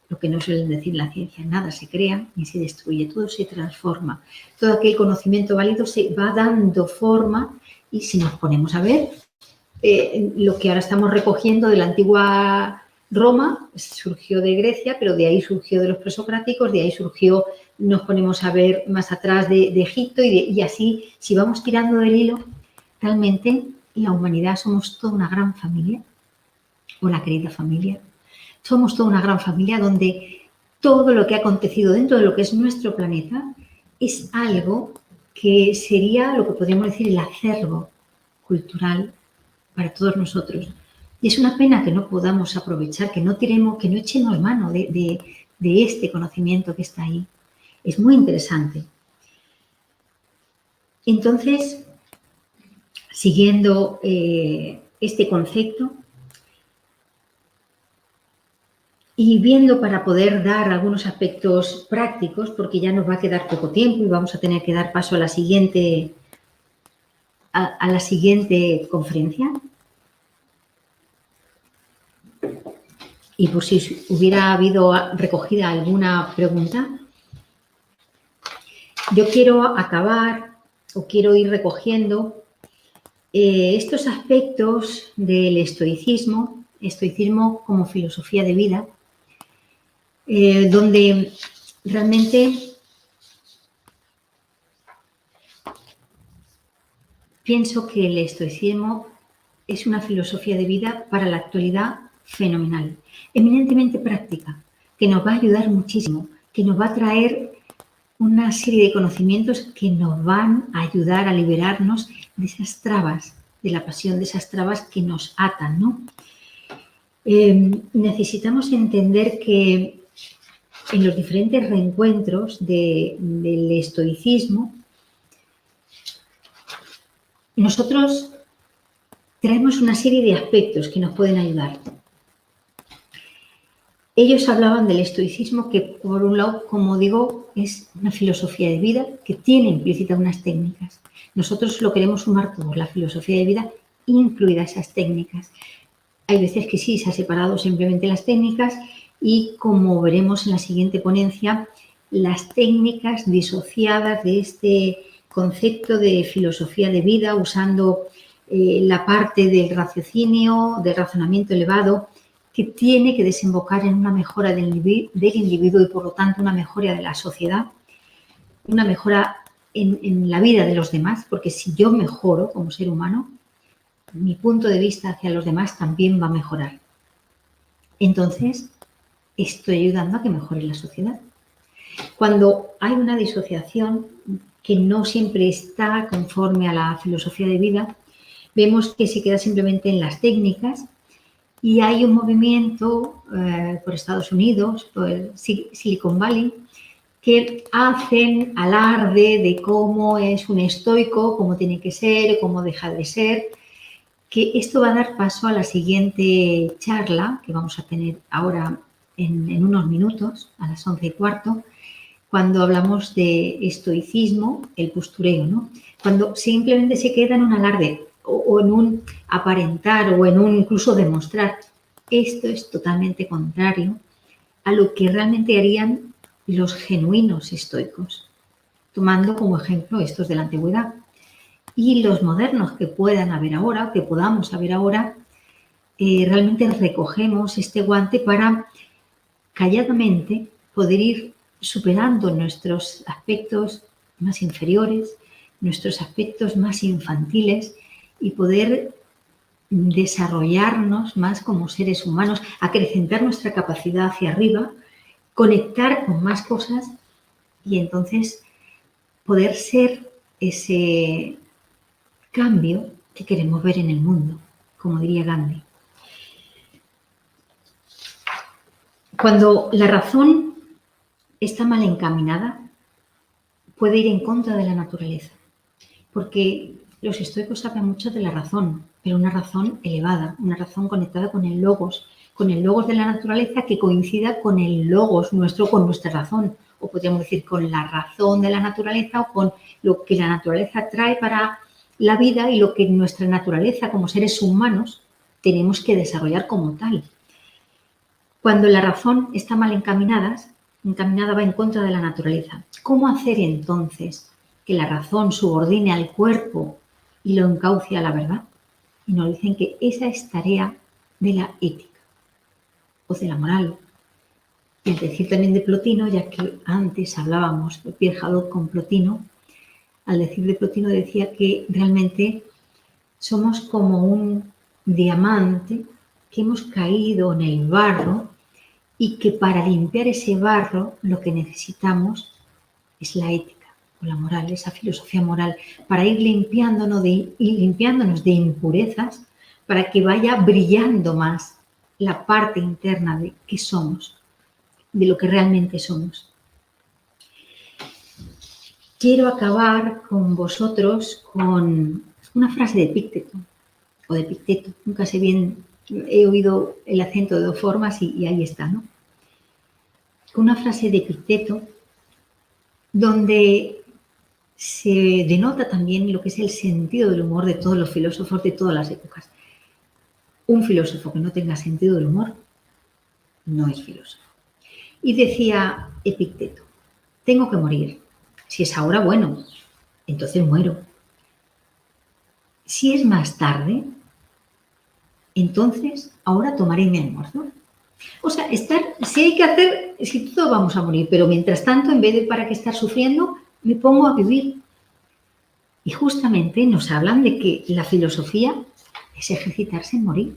lo que no suelen decir la ciencia, nada se crea ni se destruye, todo se transforma. Todo aquel conocimiento válido se va dando forma y si nos ponemos a ver, lo que ahora estamos recogiendo de la antigua Roma surgió de Grecia, pero de ahí surgió de los presocráticos, de ahí surgió, nos ponemos a ver más atrás de Egipto y así, si vamos tirando del hilo, realmente la humanidad somos toda una gran familia, una querida familia. Somos toda una gran familia donde todo lo que ha acontecido dentro de lo que es nuestro planeta es algo que sería lo que podríamos decir el acervo cultural para todos nosotros. Y es una pena que no podamos aprovechar, que no echemos mano de este conocimiento que está ahí. Es muy interesante. Entonces, siguiendo este concepto y viendo para poder dar algunos aspectos prácticos, porque ya nos va a quedar poco tiempo y vamos a tener que dar paso a la siguiente conferencia. Y por si hubiera habido recogida alguna pregunta, yo quiero acabar o quiero ir recogiendo estos aspectos del estoicismo como filosofía de vida, donde realmente pienso que el estoicismo es una filosofía de vida para la actualidad fenomenal, eminentemente práctica, que nos va a ayudar muchísimo, que nos va a traer una serie de conocimientos que nos van a ayudar a liberarnos de esas trabas, de la pasión, de esas trabas que nos atan, ¿no? Necesitamos entender que en los diferentes reencuentros del estoicismo, nosotros traemos una serie de aspectos que nos pueden ayudar. Ellos hablaban del estoicismo que, por un lado, como digo, es una filosofía de vida que tiene implícita unas técnicas. Nosotros lo queremos sumar todo, la filosofía de vida, incluidas esas técnicas. Hay veces que sí, se ha separado simplemente las técnicas y, como veremos en la siguiente ponencia, las técnicas disociadas de este concepto de filosofía de vida, usando la parte del raciocinio, del razonamiento elevado, que tiene que desembocar en una mejora del individuo y, por lo tanto, una mejora de la sociedad, una mejora en la vida de los demás, porque si yo mejoro como ser humano, mi punto de vista hacia los demás también va a mejorar. Entonces, estoy ayudando a que mejore la sociedad. Cuando hay una disociación que no siempre está conforme a la filosofía de vida, vemos que se queda simplemente en las técnicas y hay un movimiento por Estados Unidos, por Silicon Valley, que hacen alarde de cómo es un estoico, cómo tiene que ser, cómo deja de ser, que esto va a dar paso a la siguiente charla que vamos a tener ahora en unos minutos, a las 11:15, cuando hablamos de estoicismo, el postureo, ¿no? Cuando simplemente se queda en un alarde o en un aparentar o en un incluso demostrar. Esto es totalmente contrario a lo que realmente harían los genuinos estoicos, tomando como ejemplo estos de la antigüedad. Y los modernos que puedan haber ahora, o que podamos haber ahora, realmente recogemos este guante para calladamente poder ir superando nuestros aspectos más inferiores, nuestros aspectos más infantiles y poder desarrollarnos más como seres humanos, acrecentar nuestra capacidad hacia arriba, conectar con más cosas y entonces poder ser ese cambio que queremos ver en el mundo, como diría Gandhi. Cuando la razón está mal encaminada, puede ir en contra de la naturaleza, porque los estoicos hablan mucho de la razón, pero una razón elevada, una razón conectada con el logos de la naturaleza que coincida con el logos nuestro, con nuestra razón, o podríamos decir con la razón de la naturaleza o con lo que la naturaleza trae para la vida y lo que nuestra naturaleza como seres humanos tenemos que desarrollar como tal. Cuando la razón está mal encaminada va en contra de la naturaleza. ¿Cómo hacer entonces que la razón subordine al cuerpo y lo encauce a la verdad? Y nos dicen que esa es tarea de la ética o de la moral. Y al decir también de Plotino, ya que antes hablábamos de Pierre Hadot con Plotino, al decir de Plotino decía que realmente somos como un diamante que hemos caído en el barro y que para limpiar ese barro lo que necesitamos es la ética o la moral, esa filosofía moral, para ir limpiándonos de impurezas, para que vaya brillando más la parte interna de qué somos, de lo que realmente somos. Quiero acabar con vosotros con una frase de Epicteto, o de Epicteto, nunca sé bien, he oído el acento de dos formas y ahí está, ¿no? Una frase de Epicteto donde se denota también lo que es el sentido del humor de todos los filósofos de todas las épocas. Un filósofo que no tenga sentido del humor no es filósofo. Y decía Epicteto, tengo que morir. Si es ahora, bueno, entonces muero. Si es más tarde, entonces ahora tomaré mi almuerzo. O sea, si hay que hacer, si todos vamos a morir, pero mientras tanto, en vez de para qué estar sufriendo, me pongo a vivir. Y justamente nos hablan de que la filosofía es ejercitarse en morir.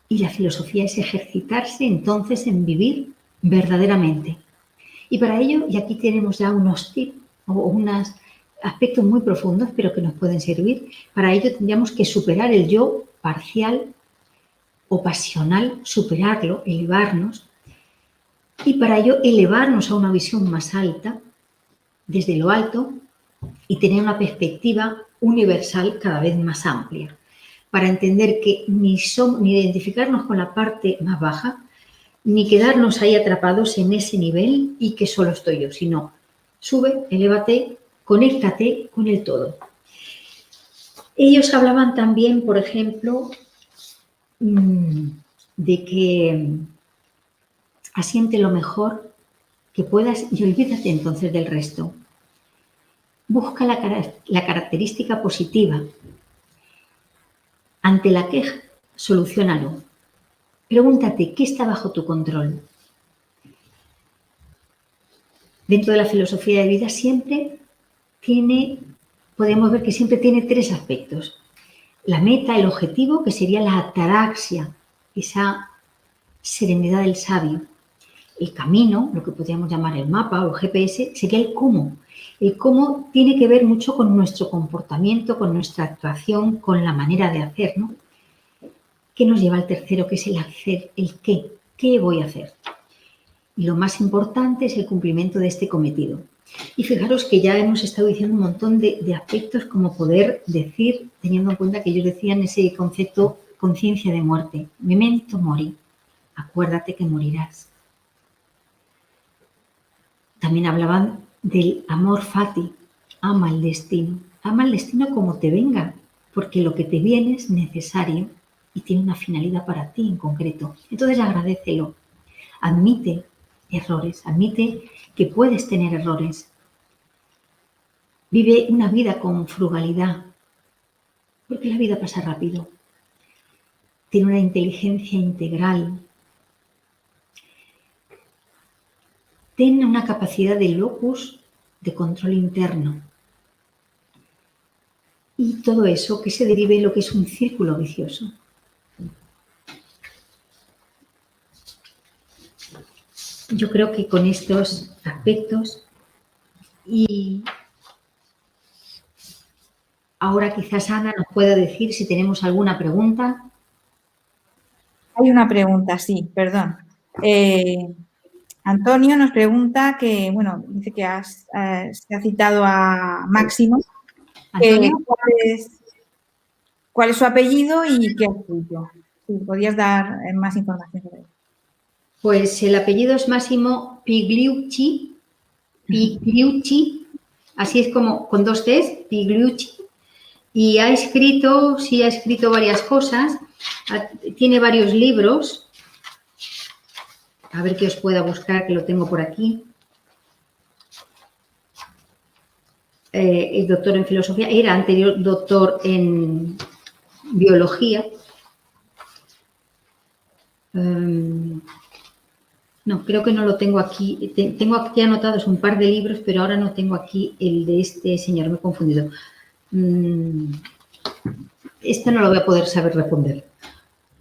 Y la filosofía es ejercitarse entonces en vivir verdaderamente. Y para ello, y aquí tenemos ya unos tips o unos aspectos muy profundos, pero que nos pueden servir, para ello tendríamos que superar el yo parcial o pasional, superarlo, elevarnos, y para ello elevarnos a una visión más alta, desde lo alto, y tener una perspectiva universal cada vez más amplia, para entender que ni identificarnos con la parte más baja, ni quedarnos ahí atrapados en ese nivel y que solo estoy yo, sino sube, elévate, conéctate con el todo. Ellos hablaban también, por ejemplo, de que asiente lo mejor que puedas y olvídate entonces del resto. Busca la característica positiva. Ante la queja, soluciónalo. Pregúntate, ¿qué está bajo tu control? Dentro de la filosofía de vida podemos ver que siempre tiene tres aspectos. La meta, el objetivo, que sería la ataraxia, esa serenidad del sabio. El camino, lo que podríamos llamar el mapa o el GPS, sería el cómo. El cómo tiene que ver mucho con nuestro comportamiento, con nuestra actuación, con la manera de hacer, ¿no? ¿Qué nos lleva al tercero, que es el hacer, el qué? ¿Qué voy a hacer? Y lo más importante es el cumplimiento de este cometido. Y fijaros que ya hemos estado diciendo un montón de aspectos como poder decir, teniendo en cuenta que ellos decían ese concepto, conciencia de muerte, memento mori, acuérdate que morirás. También hablaban del amor fati, ama el destino como te venga, porque lo que te viene es necesario y tiene una finalidad para ti en concreto. Entonces agradécelo, admite errores, admite que puedes tener errores. Vive una vida con frugalidad, porque la vida pasa rápido. Tiene una inteligencia integral. Ten una capacidad de locus, de control interno. Y todo eso que se derive en lo que es un círculo vicioso. Yo creo que con estos aspectos y ahora quizás Ana nos pueda decir si tenemos alguna pregunta.
Hay una pregunta, sí, perdón. Antonio nos pregunta que, bueno, dice que se ha citado a Máximo. ¿Cuál es su apellido y qué ha escrito? Si podías dar más información sobre él.
Pues el apellido es Massimo Pigliucci, así es como con dos Cs, Pigliucci, y ha escrito varias cosas, tiene varios libros, a ver que os pueda buscar, que lo tengo por aquí. Es doctor en filosofía, era anterior doctor en biología. No, creo que no lo tengo aquí. Tengo aquí anotados un par de libros, pero ahora no tengo aquí el de este señor, me he confundido. Este no lo voy a poder saber responder.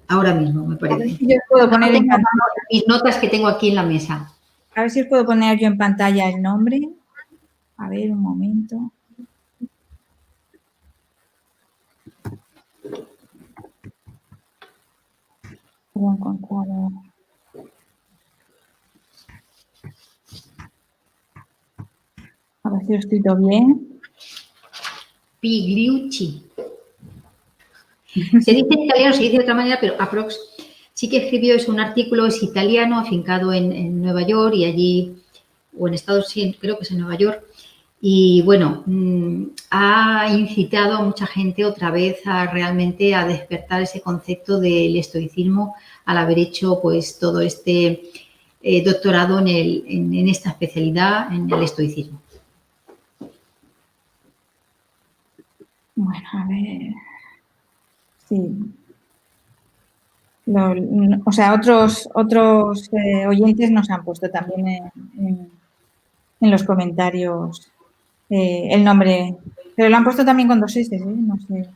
Ahora mismo, me parece.
A ver si yo puedo poner en pantalla
mis notas que tengo aquí en la mesa.
A ver si os puedo poner yo en pantalla el nombre. A ver, un momento. Voy a encontrar. A ver si lo he escrito bien.
Pigliucci. Se dice en italiano, se dice de otra manera, pero aprox sí que escribió, es un artículo, es italiano, afincado en Nueva York y allí, o en Estados Unidos, creo que es en Nueva York. Y bueno, ha incitado a mucha gente otra vez realmente a despertar ese concepto del estoicismo al haber hecho pues todo este doctorado en esta especialidad, en el estoicismo.
Bueno, a ver. Sí. O sea, otros oyentes nos han puesto también en los comentarios el nombre. Pero lo han puesto también con 2 S, ¿eh? No sé.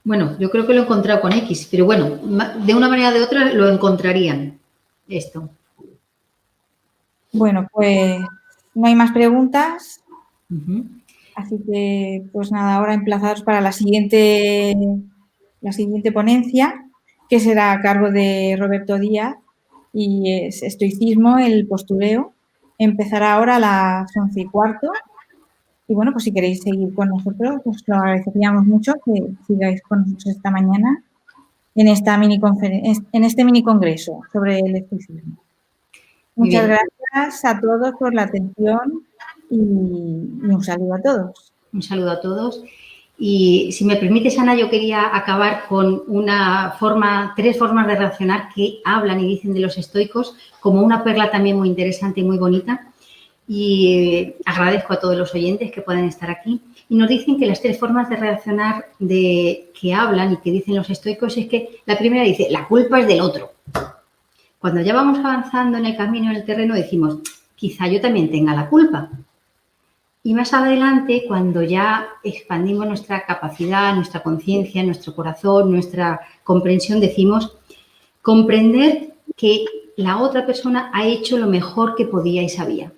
Bueno, yo creo que lo he encontrado con X, pero bueno, de una manera o de otra lo encontrarían, esto.
Bueno, pues no hay más preguntas.
Ujú.
Así que, pues nada, ahora emplazados para la siguiente ponencia, que será a cargo de Roberto Díaz, y es estoicismo, el postureo. Empezará ahora a las 11:15. Y bueno, pues si queréis seguir con nosotros, pues lo agradeceríamos mucho que sigáis con nosotros esta mañana en este mini congreso sobre el estoicismo.
Muy
Muchas
bien.
gracias a todos por la atención y un saludo a todos.
Un saludo a todos. Y si me permites, Ana, yo quería acabar con 3 formas de reaccionar que hablan y dicen de los estoicos, como una perla también muy interesante y muy bonita. Y agradezco a todos los oyentes que puedan estar aquí. Y nos dicen que las 3 formas de reaccionar que hablan y que dicen los estoicos es que la primera dice, la culpa es del otro. Cuando ya vamos avanzando en el camino, en el terreno, decimos, quizá yo también tenga la culpa. Y más adelante, cuando ya expandimos nuestra capacidad, nuestra conciencia, nuestro corazón, nuestra comprensión, decimos comprender que la otra persona ha hecho lo mejor que podía y sabía.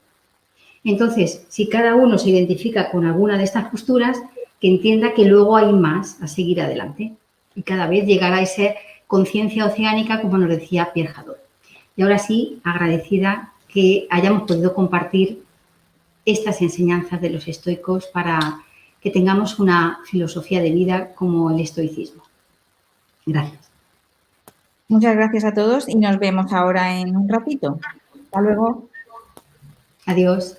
Entonces, si cada uno se identifica con alguna de estas posturas, que entienda que luego hay más a seguir adelante y cada vez llegar a esa conciencia oceánica, como nos decía Pierre Hadot. Y ahora sí, agradecida que hayamos podido compartir estas enseñanzas de los estoicos para que tengamos una filosofía de vida como el estoicismo. Gracias.
Muchas gracias a todos y nos vemos ahora en un ratito. Hasta luego.
Adiós.